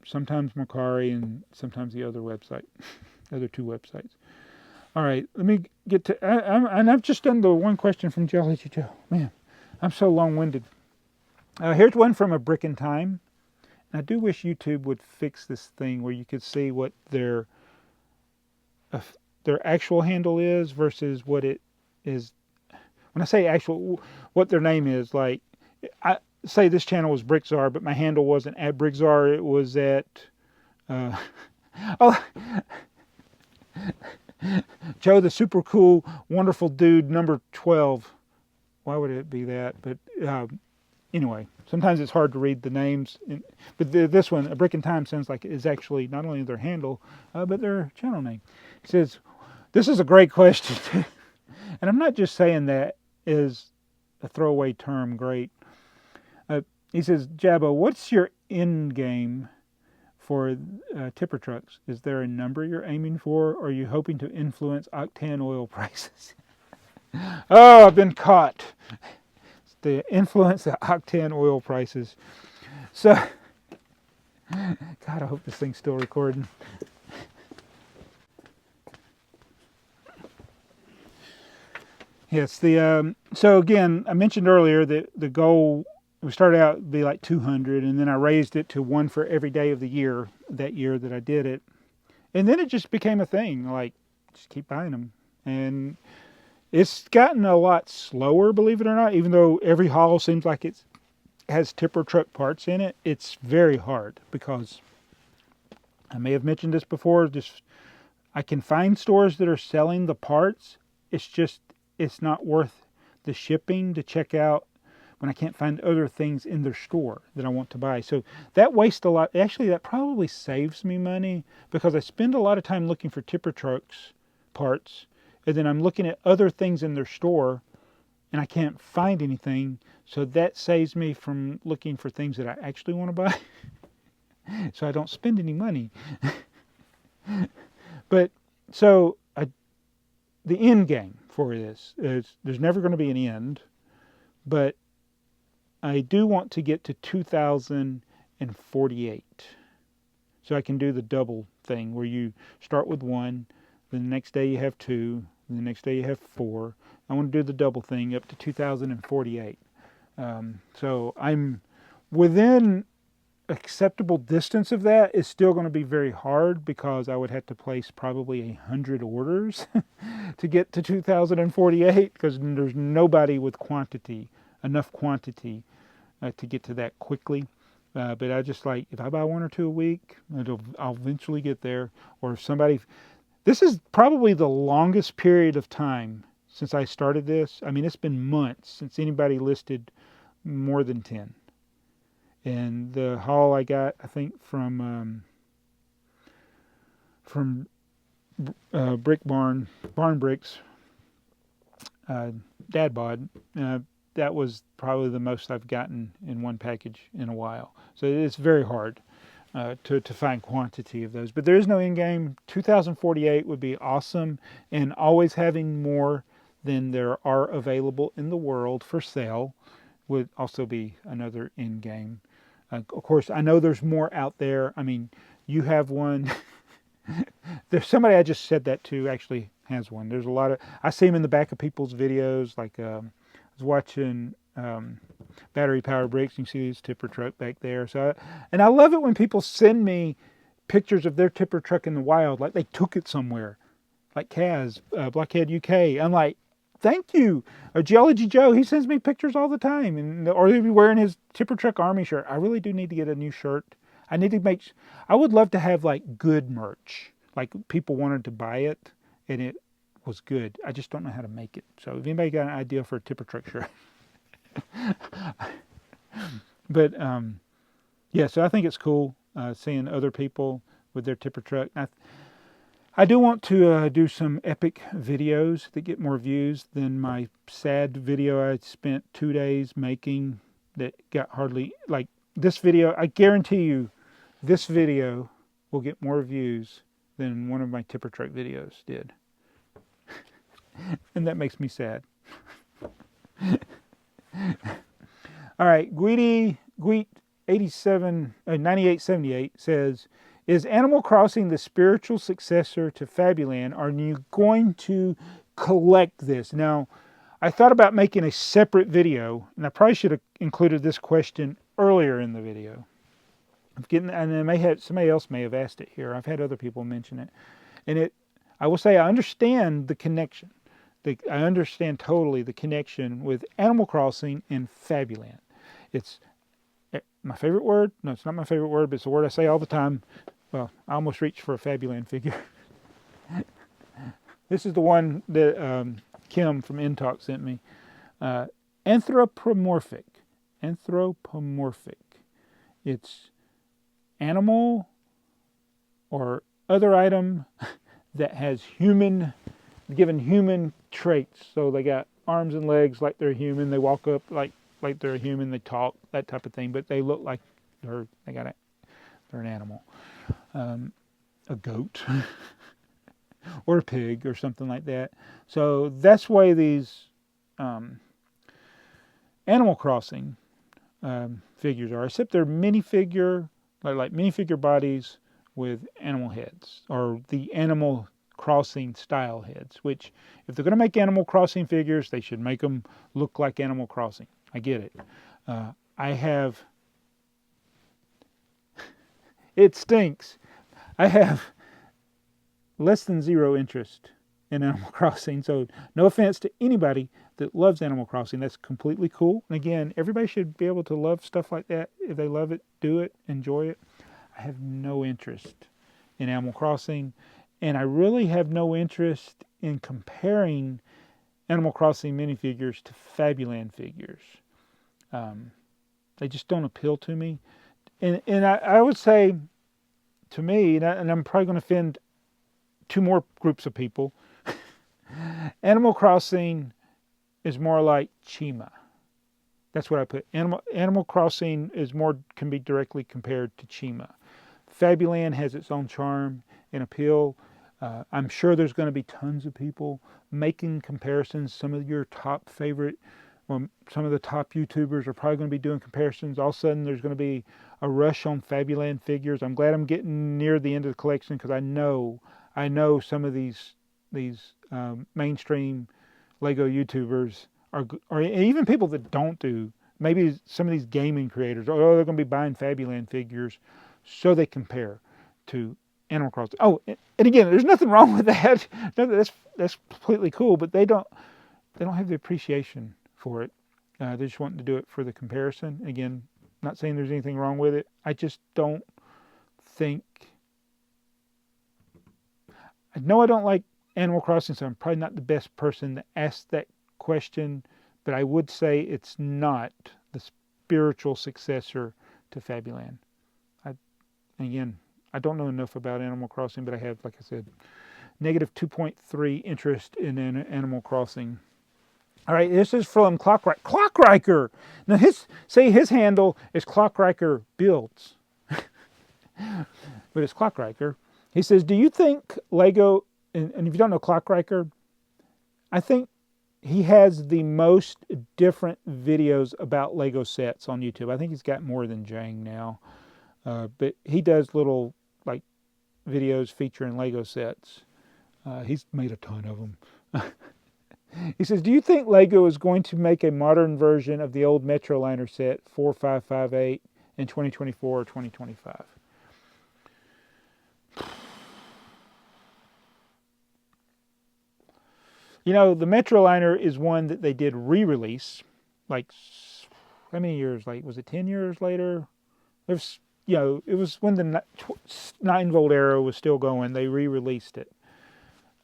sometimes Mercari, and sometimes the other website, other two websites. All right, let me get to, and I've just done the one question from Jelly Joe. Man, I'm so long-winded. Here's one from A Brick in Time. And I do wish YouTube would fix this thing where you could see what their actual handle is versus what it is. When I say actual, what their name is, like, I say this channel was BrickTsar, but my handle wasn't at BrickTsar, it was at, Joe the Super Cool Wonderful Dude number 12. Why would it be that? But anyway, sometimes it's hard to read the names. But this one, A Brick in Time, sounds like it is actually not only their handle, but their channel name. It says, this is a great question. And I'm not just saying that as a throwaway term, great. He says, Jabba, what's your end game for tipper trucks? Is there a number you're aiming for? Or are you hoping to influence octane oil prices? Oh, I've been caught. It's the influence of octane oil prices. So, God, I hope this thing's still recording. Yes, so again, I mentioned earlier that the goal, we started out to be like 200, and then I raised it to one for every day of the year, that year that I did it. And then it just became a thing, like, just keep buying them. And it's gotten a lot slower, believe it or not, even though every haul seems like it has tipper truck parts in it. It's very hard because, I may have mentioned this before, just I can find stores that are selling the parts. It's not worth the shipping to check out when I can't find other things in their store that I want to buy. So that wastes a lot. Actually, that probably saves me money because I spend a lot of time looking for tipper trucks parts, and then I'm looking at other things in their store and I can't find anything. So that saves me from looking for things that I actually want to buy. So I don't spend any money. But so the end game for this is there's never going to be an end, but I do want to get to 2048. So I can do the double thing where you start with one, then the next day you have two, and the next day you have four. I want to do the double thing up to 2048. So I'm within acceptable distance of that. Is still going to be very hard because I would have to place probably 100 orders to get to 2048 because there's nobody with enough quantity to get to that quickly. But I just like, if I buy one or two a week, I'll eventually get there. Or if somebody, this is probably the longest period of time since I started this. I mean, it's been months since anybody listed more than 10. And the haul I got, I think, from Brick Barn Bricks, Dad Bod, that was probably the most I've gotten in one package in a while. So it's very hard to find quantity of those. But there is no end game. 2048 would be awesome, and always having more than there are available in the world for sale would also be another end game. Of course, I know there's more out there. I mean, you have one. There's somebody I just said that to actually has one. There's a lot of, I see them in the back of people's videos. Like I was watching battery powered bricks. You can see this tipper truck back there. And I love it when people send me pictures of their tipper truck in the wild, like they took it somewhere, like Kaz, Blockhead UK. I'm like, thank you. Geology Joe, he sends me pictures all the time, or he'll be wearing his tipper truck army shirt. I really do need to get a new shirt. I need to make. I would love to have like good merch, like people wanted to buy it and it was good. I just don't know how to make it. So if anybody got an idea for a tipper truck shirt, but yeah. So I think it's cool seeing other people with their tipper truck. I do want to do some epic videos that get more views than my sad video I spent 2 days making that got hardly, like this video. I guarantee you this video will get more views than one of my tipper truck videos did. And that makes me sad. All right, Guiet 9878 says, is Animal Crossing the spiritual successor to Fabuland? Are you going to collect this? Now, I thought about making a separate video, and I probably should have included this question earlier in the video. Somebody else may have asked it here. I've had other people mention it. And I will say I understand the connection. I understand totally the connection with Animal Crossing and Fabuland. It's my favorite word. No, it's not my favorite word, but it's a word I say all the time. Well, I almost reached for a Fabuland figure. This is the one that Kim from InTalk sent me. Anthropomorphic. Anthropomorphic. It's animal or other item that has given human traits. So they got arms and legs like they're human. They walk up like they're a human. They talk, that type of thing. But they look like they're an animal. A goat or a pig or something like that. So that's why these Animal Crossing figures are, except they're minifigure, like minifigure bodies with animal heads, or the Animal Crossing style heads, which if they're going to make Animal Crossing figures, they should make them look like Animal Crossing. I get it. It stinks. I have less than zero interest in Animal Crossing, so no offense to anybody that loves Animal Crossing. That's completely cool. And again, everybody should be able to love stuff like that. If they love it, do it, enjoy it. I have no interest in Animal Crossing, and I really have no interest in comparing Animal Crossing minifigures to Fabuland figures. They just don't appeal to me. And I would say, to me, and I'm probably going to offend two more groups of people, Animal Crossing is more like Chima. That's what I put. Animal Crossing can be directly compared to Chima. Fabuland has its own charm and appeal. I'm sure there's going to be tons of people making comparisons. Some of your top favorite, or some of the top YouTubers are probably going to be doing comparisons. All of a sudden, there's going to be a rush on Fabuland figures. I'm glad I'm getting near the end of the collection, because I know some of these mainstream Lego YouTubers or even people that don't do, maybe some of these gaming creators, they're going to be buying Fabuland figures so they compare to Animal Crossing. Oh, and again, there's nothing wrong with that. That's completely cool, but they don't have the appreciation for it. They just want to do it for the comparison. Again, not saying there's anything wrong with it. I just don't think. I know I don't like Animal Crossing, so I'm probably not the best person to ask that question, but I would say it's not the spiritual successor to Fabuland. Again, I don't know enough about Animal Crossing, but I have, like I said, negative 2.3 interest in Animal Crossing. All right, this is from Clockriker. Now his handle is Clockriker Builds, but it's Clockriker. He says, do you think Lego, and if you don't know Clockriker, I think he has the most different videos about Lego sets on YouTube. I think he's got more than Jang now. But he does little, like, videos featuring Lego sets. He's made a ton of them. He says, do you think Lego is going to make a modern version of the old Metroliner set 4558 in 2024 or 2025? You know, the Metroliner is one that they did re-release, like, how many years late? Was it 10 years later? There's, you know, it was when the 9-volt era was still going. They re-released it.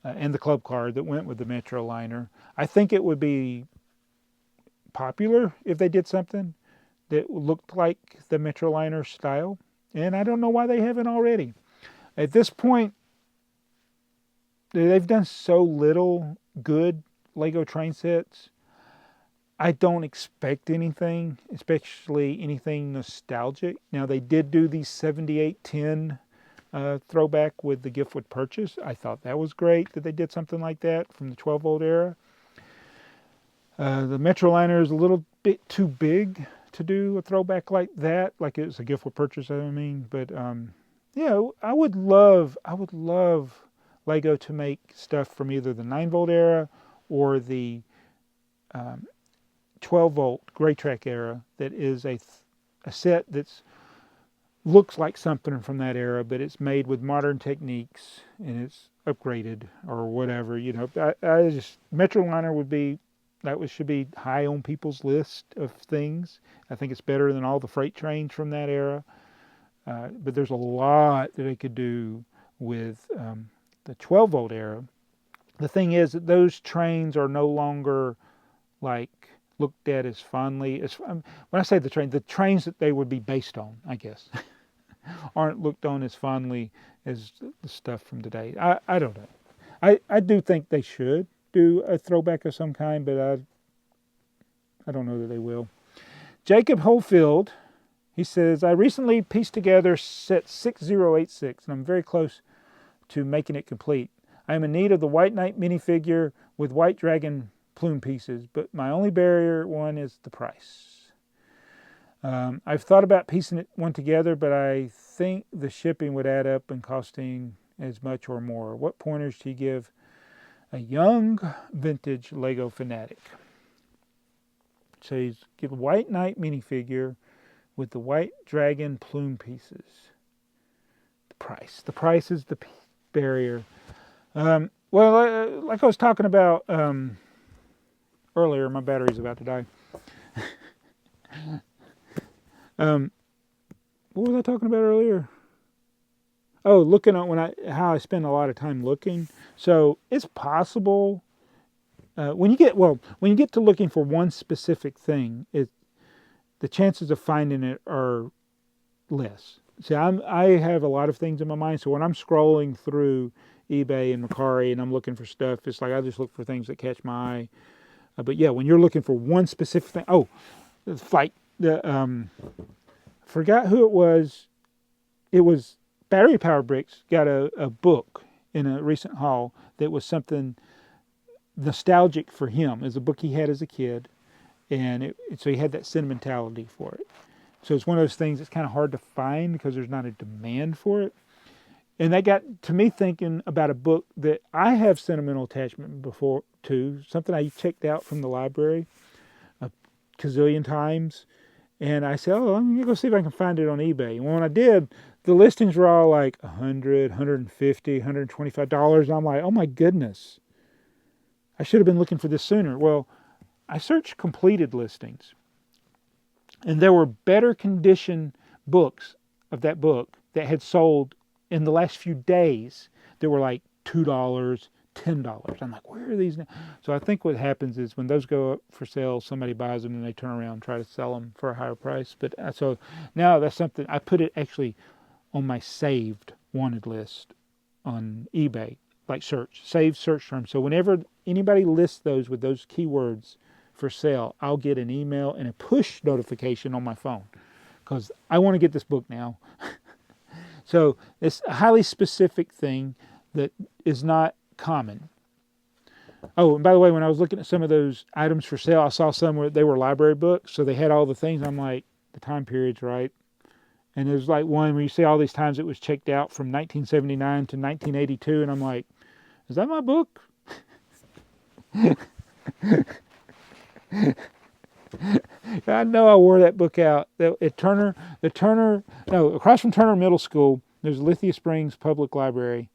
And the club card that went with the Metroliner. I think it would be popular if they did something that looked like the Metroliner style. And I don't know why they haven't already. At this point, they've done so little good Lego train sets. I don't expect anything, especially anything nostalgic. Now, they did do the 7810 throwback with the gift with purchase. I thought that was great that they did something like that from the 12-volt era. The Metroliner is a little bit too big to do a throwback like that, like it's a gift with purchase, I mean. But, you know, I would love Lego to make stuff from either the 9-volt era or the 12-volt Gray Track era that is a set that's looks like something from that era, but it's made with modern techniques and it's upgraded or whatever. You know, I just Metroliner should be high on people's list of things. I think it's better than all the freight trains from that era. But there's a lot that they could do with the 12-volt era. The thing is that those trains are no longer like looked at as fondly as when I say the trains that they would be based on, I guess, aren't looked on as fondly as the stuff from today. I don't know. I do think they should do a throwback of some kind, but I don't know that they will. Jacob Holefield, he says, I recently pieced together set 6086, and I'm very close to making it complete. I am in need of the White Knight minifigure with White Dragon plume pieces, but my only barrier one is the price. I've thought about piecing one together, but I think the shipping would add up and costing as much or more. What pointers do you give a young vintage Lego fanatic? So you give a White Knight minifigure with the White Dragon plume pieces. The price is the barrier. Well, like I was talking about earlier, my battery's about to die. What was I talking about earlier? Oh, looking at how I spend a lot of time looking. So it's possible when you get to looking for one specific thing, the chances of finding it are less. See, I have a lot of things in my mind, so when I'm scrolling through eBay and Mercari and I'm looking for stuff, it's like I just look for things that catch my eye. But yeah, when you're looking for one specific thing, it's like forgot who it was. It was Battery Power Bricks got a book in a recent haul that was something nostalgic for him. It was a book he had as a kid, and so he had that sentimentality for it. So it's one of those things that's kind of hard to find because there's not a demand for it. And that got to me thinking about a book that I have sentimental attachment to, something I checked out from the library a gazillion times. And I said, I'm going to go see if I can find it on eBay. And when I did, the listings were all like $100, $150, $125. And I'm like, oh my goodness. I should have been looking for this sooner. Well, I searched completed listings. And there were better condition books of that book that had sold in the last few days. They were like $2, $10. I'm like, where are these now? So I think what happens is when those go up for sale, somebody buys them and they turn around and try to sell them for a higher price. But so now that's something, I put it actually on my saved wanted list on eBay, like saved search terms. So whenever anybody lists those with those keywords for sale, I'll get an email and a push notification on my phone because I want to get this book now. So it's a highly specific thing that is not common. Oh, and by the way, when I was looking at some of those items for sale, I saw some where they were library books, so they had all the things. I'm like, the time period's right. And there's like one where you see all these times it was checked out from 1979 to 1982, and I'm like, is that my book? I know I wore that book out. Across from Turner Middle School, there's Lithia Springs Public Library.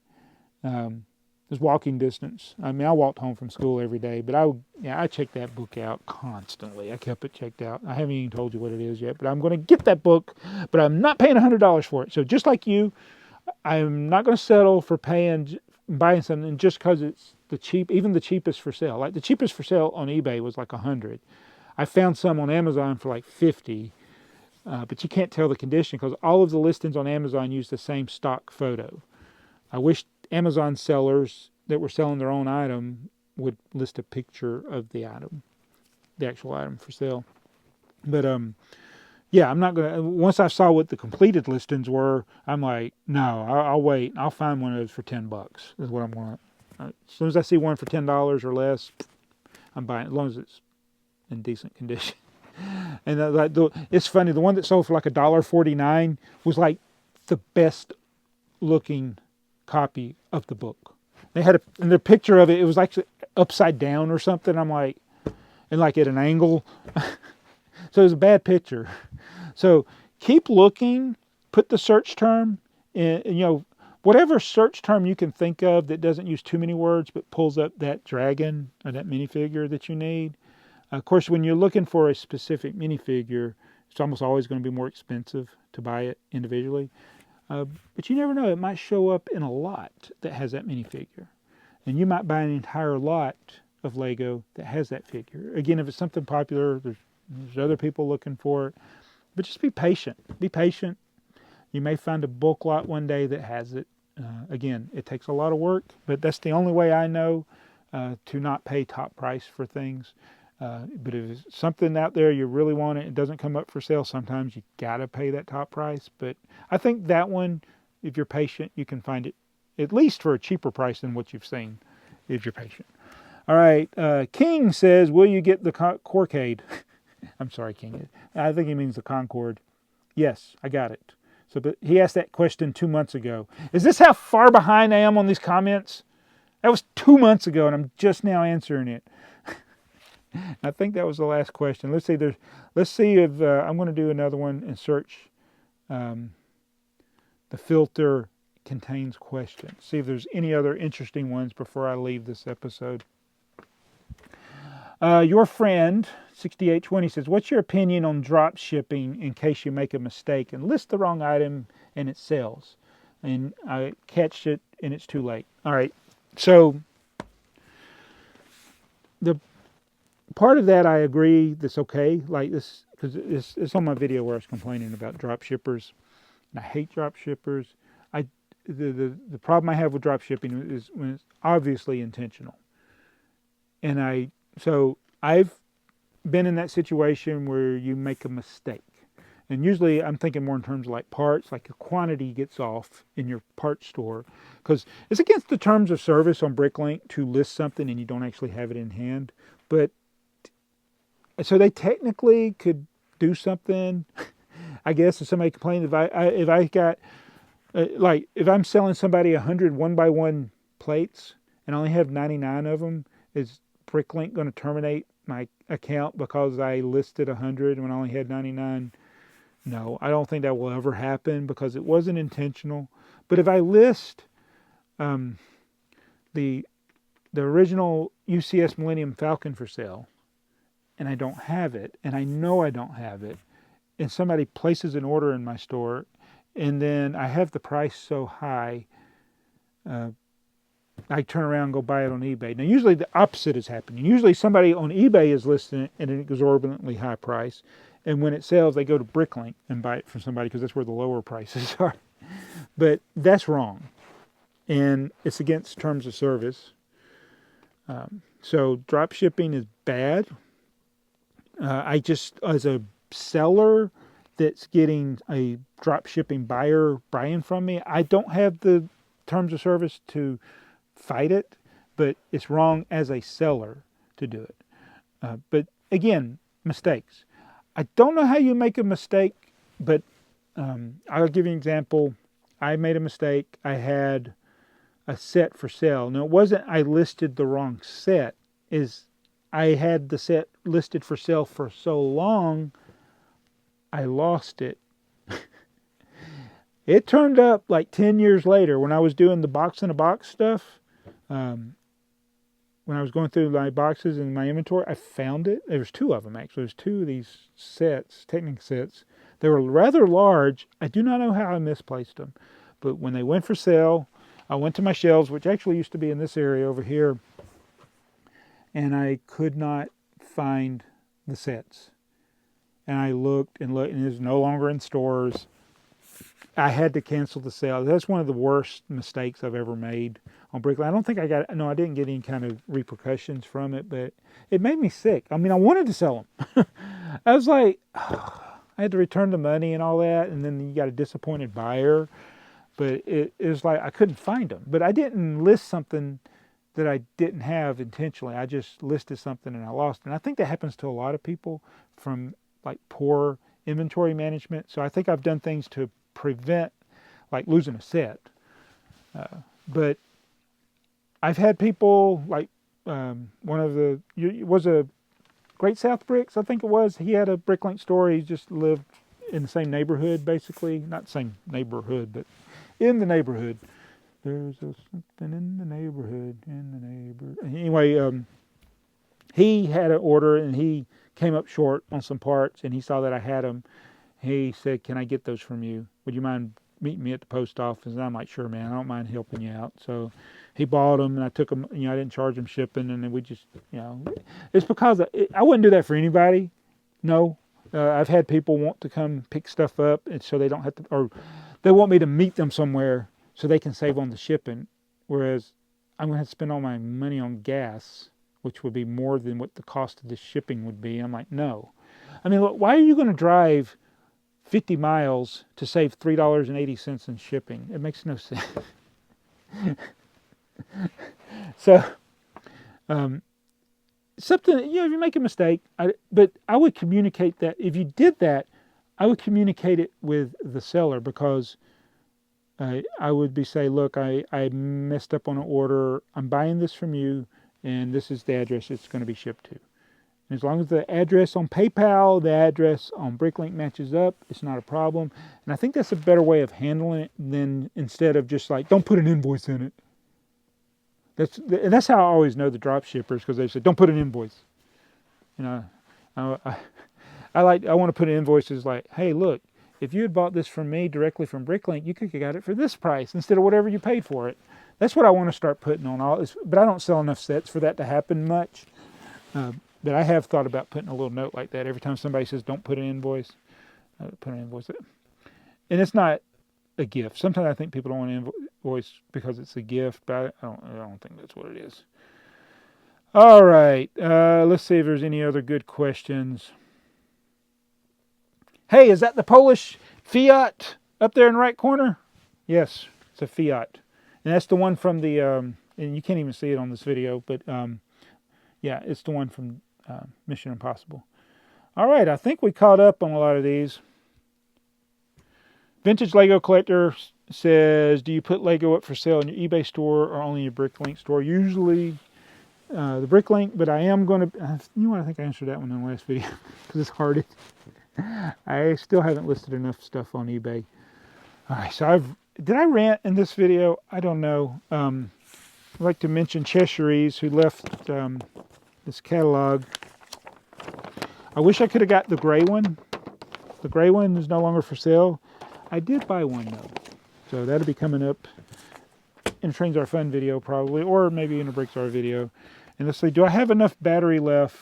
There's walking distance. I mean, I walked home from school every day, but I checked that book out constantly. I kept it checked out. I haven't even told you what it is yet, but I'm going to get that book, but I'm not paying $100 for it. So just like you, I'm not going to settle for buying something just because it's even the cheapest for sale. Like the cheapest for sale on eBay was like $100. I found some on Amazon for like $50, but you can't tell the condition because all of the listings on Amazon use the same stock photo. I wish Amazon sellers that were selling their own item would list a picture of the item, the actual item for sale. But yeah, I'm not gonna. Once I saw what the completed listings were, I'm like, no, I'll wait. I'll find one of those for $10. Is what I'm going. As soon as I see one for $10 or less, I'm buying. As long as it's in decent condition. And it's funny. The one that sold for like $1.49 was like the best looking copy of the book. They had and the picture of it. It was actually upside down or something. I'm like, and like at an angle. So it was a bad picture. So keep looking. Put the search term in. Whatever search term you can think of that doesn't use too many words but pulls up that dragon or that minifigure that you need. Of course, when you're looking for a specific minifigure, it's almost always going to be more expensive to buy it individually. But you never know. It might show up in a lot that has that minifigure. And you might buy an entire lot of Lego that has that figure. Again, if it's something popular, there's other people looking for it. But just be patient. Be patient. You may find a bulk lot one day that has it. Again, it takes a lot of work, but that's the only way I know to not pay top price for things. But if it's something out there you really want it doesn't come up for sale, sometimes you gotta pay that top price. But I think that one, if you're patient, you can find it at least for a cheaper price than what you've seen if you're patient. All right, King says, will you get the Corcade? I'm sorry, King. I think he means the Concorde. Yes, I got it. So, but he asked that question 2 months ago. Is this how far behind I am on these comments? That was 2 months ago, and I'm just now answering it. I think that was the last question. Let's see if I'm going to do another one and search the filter contains questions. See if there's any other interesting ones before I leave this episode. Your friend 6820 says, what's your opinion on drop shipping in case you make a mistake and list the wrong item and it sells? And I catch it and it's too late. All right. So the part of that I agree that's okay. Like this, because it's on my video where I was complaining about drop shippers. And I hate drop shippers. The problem I have with drop shipping is when it's obviously intentional. And I've been in that situation where you make a mistake. And usually I'm thinking more in terms of like parts, like a quantity gets off in your parts store. Because it's against the terms of service on Bricklink to list something and you don't actually have it in hand. But so they technically could do something. I guess if somebody complained, if I got, if I'm selling somebody 100 1x1 plates and I only have 99 of them, is Bricklink going to terminate my account because I listed 100 when I only had 99? No, I don't think that will ever happen because it wasn't intentional. But if I list the original UCS Millennium Falcon for sale and I don't have it, and I know I don't have it, and somebody places an order in my store, and then I have the price so high, I turn around and go buy it on eBay. Now, usually the opposite is happening. Usually somebody on eBay is listing it at an exorbitantly high price, and when it sells, they go to Bricklink and buy it from somebody because that's where the lower prices are. But that's wrong, and it's against terms of service. So drop shipping is bad. I just, as a seller that's getting a drop shipping buyer buying from me, I don't have the terms of service to fight it, but it's wrong as a seller to do it. But again, mistakes. I don't know how you make a mistake, but I'll give you an example. I made a mistake. I had a set for sale. Now, it wasn't I listed the wrong set. Is I had the set listed for sale for so long, I lost it. It turned up like 10 years later when I was doing the box in a box stuff. When I was going through my boxes and my inventory, I found it. There was two of them, actually. There's two of these sets, Technic sets. They were rather large. I do not know how I misplaced them. But when they went for sale, I went to my shelves, which actually used to be in this area over here, and I could not find the sets. And I looked, and it was no longer in stores. I had to cancel the sale. That's one of the worst mistakes I've ever made on Bricklink. I didn't get any kind of repercussions from it, but it made me sick. I mean, I wanted to sell them. I was like, I had to return the money and all that, and then you got a disappointed buyer. But it was like I couldn't find them. But I didn't list something that I didn't have intentionally. I just listed something and I lost it. And I think that happens to a lot of people from like poor inventory management. So I think I've done things to prevent like losing a set. But I've had people like was a Great South Bricks, I think it was. He had a Bricklink store. He just lived in the same neighborhood, basically. Not the same neighborhood, but in the neighborhood. There's something in the neighborhood, Anyway, he had an order and he came up short on some parts and he saw that I had them. He said, "Can I get those from you? Would you mind meeting me at the post office?" And I'm like, "Sure, man. I don't mind helping you out." So he bought them and I took them. I didn't charge him shipping, and then we just, it's because I wouldn't do that for anybody. No, I've had people want to come pick stuff up, and so they don't have to, or they want me to meet them somewhere so they can save on the shipping. Whereas I'm going to have to spend all my money on gas, which would be more than what the cost of the shipping would be. I'm like, no. I mean, look, why are you going to drive 50 miles to save $3.80 in shipping? It makes no sense. So, something, if you make a mistake, but I would communicate that. If you did that, I would communicate it with the seller, because I would say, "Look, I messed up on an order. I'm buying this from you, and this is the address it's going to be shipped to. And as long as the address on PayPal, the address on Bricklink matches up, it's not a problem." And I think that's a better way of handling it than instead of just like, "Don't put an invoice in it." That's how I always know the drop shippers, because they say, "Don't put an invoice." I want to put invoices like, "Hey, look, if you had bought this from me directly from Bricklink, you could have got it for this price instead of whatever you paid for it." That's what I want to start putting on all this. But I don't sell enough sets for that to happen much. But I have thought about putting a little note like that every time somebody says, "Don't put an invoice." Put an invoice. And it's not a gift. Sometimes I think people don't want an invoice because it's a gift, but I don't think that's what it is. All right. Let's see if there's any other good questions. Hey, is that the Polish Fiat up there in the right corner? Yes, it's a Fiat. And that's the one from the, and you can't even see it on this video, but yeah, it's the one from Mission Impossible. All right, I think we caught up on a lot of these. Vintage Lego Collector says, "Do you put Lego up for sale in your eBay store or only your Bricklink store?" Usually the Bricklink, but I am going to, I think I answered that one in the last video because it's hard. I still haven't listed enough stuff on eBay. All right, so did I rant in this video? I don't know. I'd like to mention Cheshire's, who left this catalog. I wish I could have got the gray one. The gray one is no longer for sale. I did buy one though, so that'll be coming up in a Trains Are Fun video probably, or maybe in a BrickTsar video. And let's see, do I have enough battery left?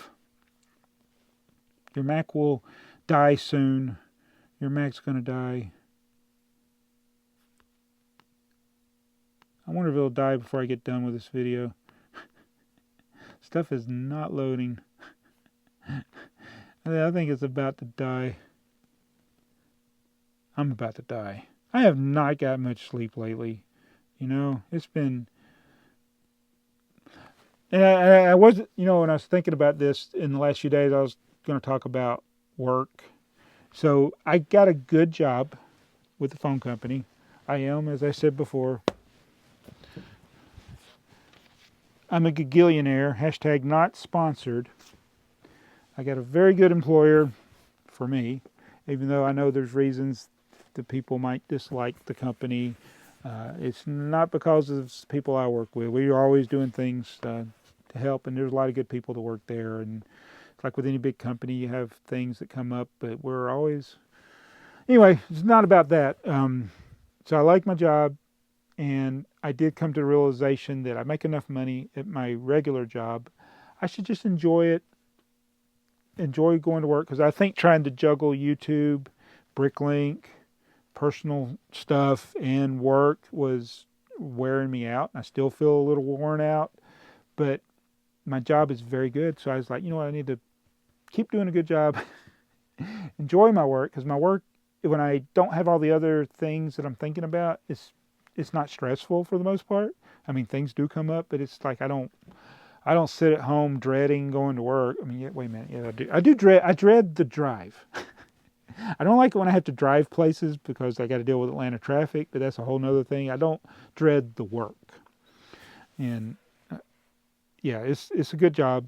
Your Mac will die soon. Your Mac's gonna die. I wonder if it'll die before I get done with this video. Stuff is not loading. I think it's about to die. I'm about to die. I have not got much sleep lately. It's been... And I wasn't, when I was thinking about this in the last few days, I was going to talk about work. So I got a good job. with the phone company. I am, as I said before, I'm a gagillionaire, hashtag not sponsored. I got a very good employer for me, even though I know there's reasons that people might dislike the company. It's not because of people I work with. We are always doing things to help, and there's a lot of good people to work there. And it's like with any big company, you have things that come up, but we're always... Anyway, it's not about that. So I like my job, and I did come to the realization that I make enough money at my regular job. I should just enjoy it, enjoy going to work, because I think trying to juggle YouTube, Bricklink, personal stuff, and work was wearing me out. I still feel a little worn out, but my job is very good. So I was like, you know what, I need to keep doing a good job, enjoy my work, because my work, when I don't have all the other things that I'm thinking about, it's not stressful for the most part. I mean, things do come up, but it's like I don't sit at home dreading going to work. I mean, yeah, wait a minute, yeah, I do dread. I dread the drive. I don't like it when I have to drive places because I got to deal with Atlanta traffic, but that's a whole nother thing. I don't dread the work, and yeah, it's a good job.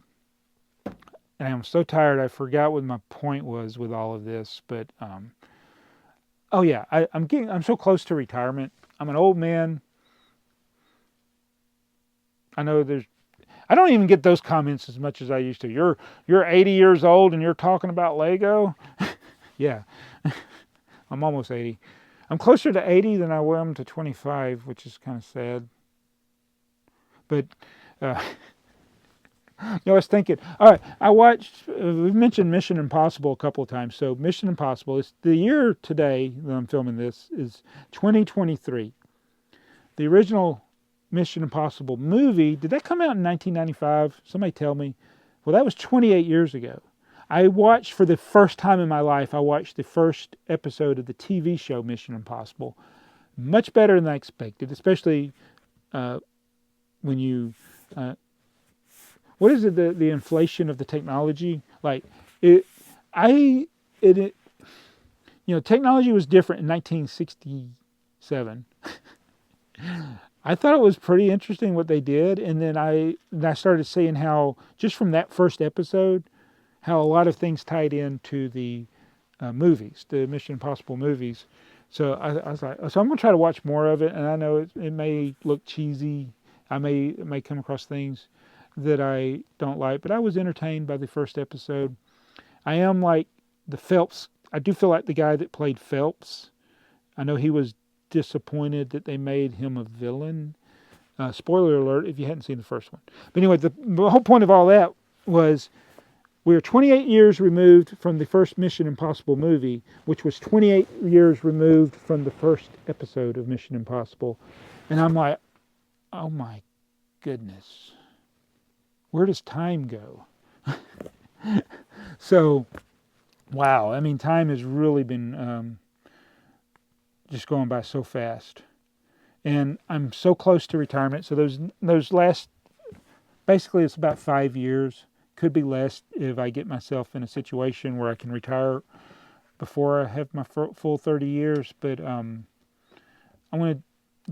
And I'm so tired. I forgot what my point was with all of this, but oh yeah, I'm so close to retirement. I'm an old man. I know I don't even get those comments as much as I used to. You're 80 years old and you're talking about Lego. Yeah, I'm almost 80. I'm closer to 80 than I am to 25, which is kind of sad. But I was thinking, all right, I watched, we've mentioned Mission Impossible a couple of times. So Mission Impossible, it's the year today that I'm filming this is 2023. The original Mission Impossible movie, did that come out in 1995? Somebody tell me. Well, that was 28 years ago. I watched, for the first time in my life, I watched the first episode of the TV show Mission Impossible. Much better than I expected, especially when you... what is it? The inflation of the technology, like technology was different in 1967. I thought it was pretty interesting what they did, and then I started seeing how, just from that first episode, how a lot of things tied into the movies, the Mission Impossible movies. So I was like, so I'm gonna try to watch more of it, and I know it may look cheesy. I may come across things that I don't like, but I was entertained by the first episode. I am like the Phelps. I do feel like the guy that played Phelps. I know he was disappointed that they made him a villain. Spoiler alert if you hadn't seen the first one. But anyway, the whole point of all that was we are 28 years removed from the first Mission Impossible movie, which was 28 years removed from the first episode of Mission Impossible. And I'm like, oh my goodness. Where does time go? So, wow. I mean, time has really been just going by so fast. And I'm so close to retirement. So those last, basically it's about 5 years. Could be less if I get myself in a situation where I can retire before I have my full 30 years. But I'm going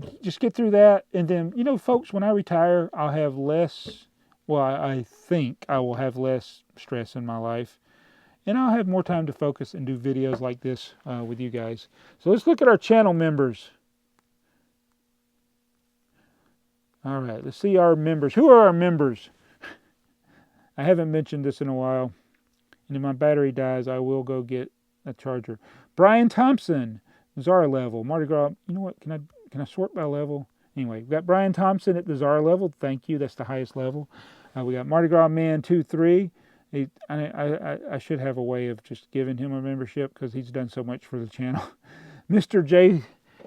to just get through that. And then, folks, when I retire, I'll have less... Well, I think I will have less stress in my life, and I'll have more time to focus and do videos like this with you guys. So let's look at our channel members. All right, let's see our members. Who are our members? I haven't mentioned this in a while, and if my battery dies, I will go get a charger. Brian Thompson, Czar level. Mardi Gras, you know what? Can I sort by level? Anyway, we've got Brian Thompson at the Czar level. Thank you. That's the highest level. We got Mardi Gras Man 23. I should have a way of just giving him a membership because he's done so much for the channel. Mr. J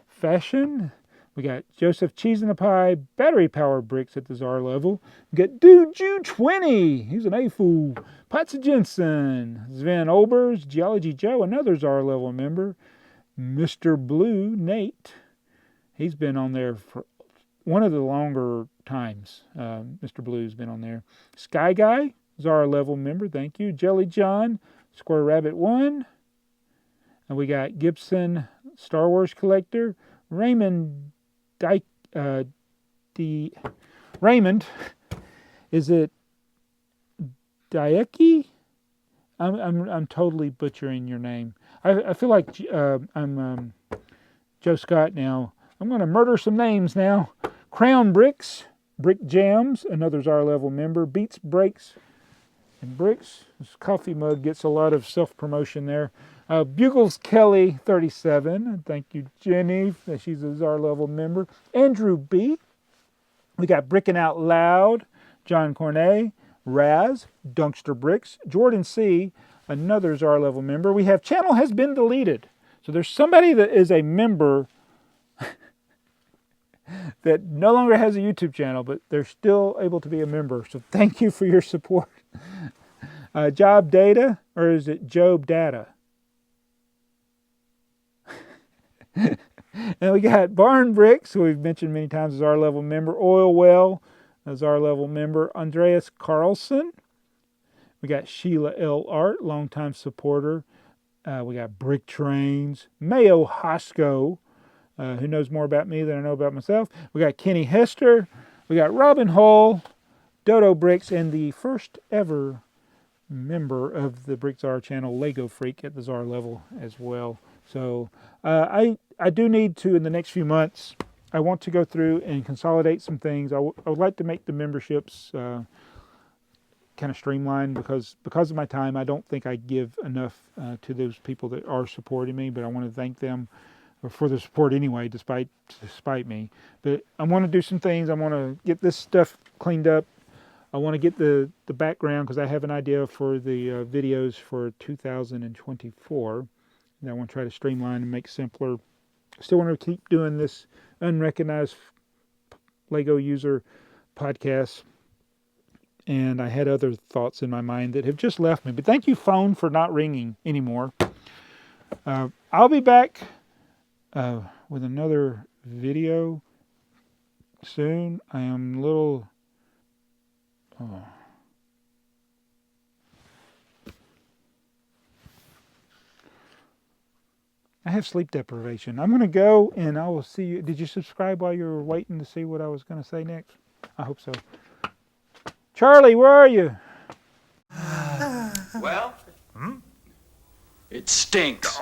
Fashion. We got Joseph Cheese in the Pie, Battery Power Bricks at the Czar level. We got Dude Jew 20. He's an A-fool. Patsa Jensen. Sven Olbers, Geology Joe, another Czar level member. Mr. Blue Nate. He's been on there for one of the longer times. Mr. Blue's been on there. Sky Guy, Czar level member, thank you. Jelly John, Square Rabbit 1. And we got Gibson Star Wars collector. Raymond Dyke, the Raymond, is it Dieki? I'm totally butchering your name. I feel like I'm Joe Scott now. I'm going to murder some names now. Crown Bricks, Brick Jams, another Czar level member. Beats Breaks and Bricks. This coffee mug gets a lot of self-promotion there. Bugles Kelly 37. Thank you, Jenny. She's a Czar level member. Andrew B. We got Brickin' Out Loud, John Cornet, Raz, Dunkster Bricks, Jordan C., another Czar level member. We have channel has been deleted. So there's somebody that is a member that no longer has a YouTube channel, but they're still able to be a member. So thank you for your support. Job Data, or is it Job Data? And we got Barn Bricks, who we've mentioned many times as our level member. Oil Well as our level member. Andreas Carlson. We got Sheila L. Art, longtime supporter. We got Brick Trains. Mayo Hosco, who knows more about me than I know about myself. We got Kenny Hester. We got Robin Hull, Dodo Bricks, and the first ever member of the BrickTsar channel, Lego Freak, at the Czar level as well. So I do need to, in the next few months, I want to go through and consolidate some things. I would like to make the memberships kind of streamlined because of my time. I don't think I give enough to those people that are supporting me, but I want to thank them for the support anyway, despite me. But I want to do some things. I want to get this stuff cleaned up. I want to get the background because I have an idea for the videos for 2024. And I want to try to streamline and make simpler. Still want to keep doing this Unrecognized Lego User Podcast. And I had other thoughts in my mind that have just left me. But thank you, phone, for not ringing anymore. I'll be back with another video soon. I am a little... I have sleep deprivation. I'm going to go and I will see you. Did you subscribe while you were waiting to see what I was going to say next? I hope so. Charlie, where are you? Well, it stinks.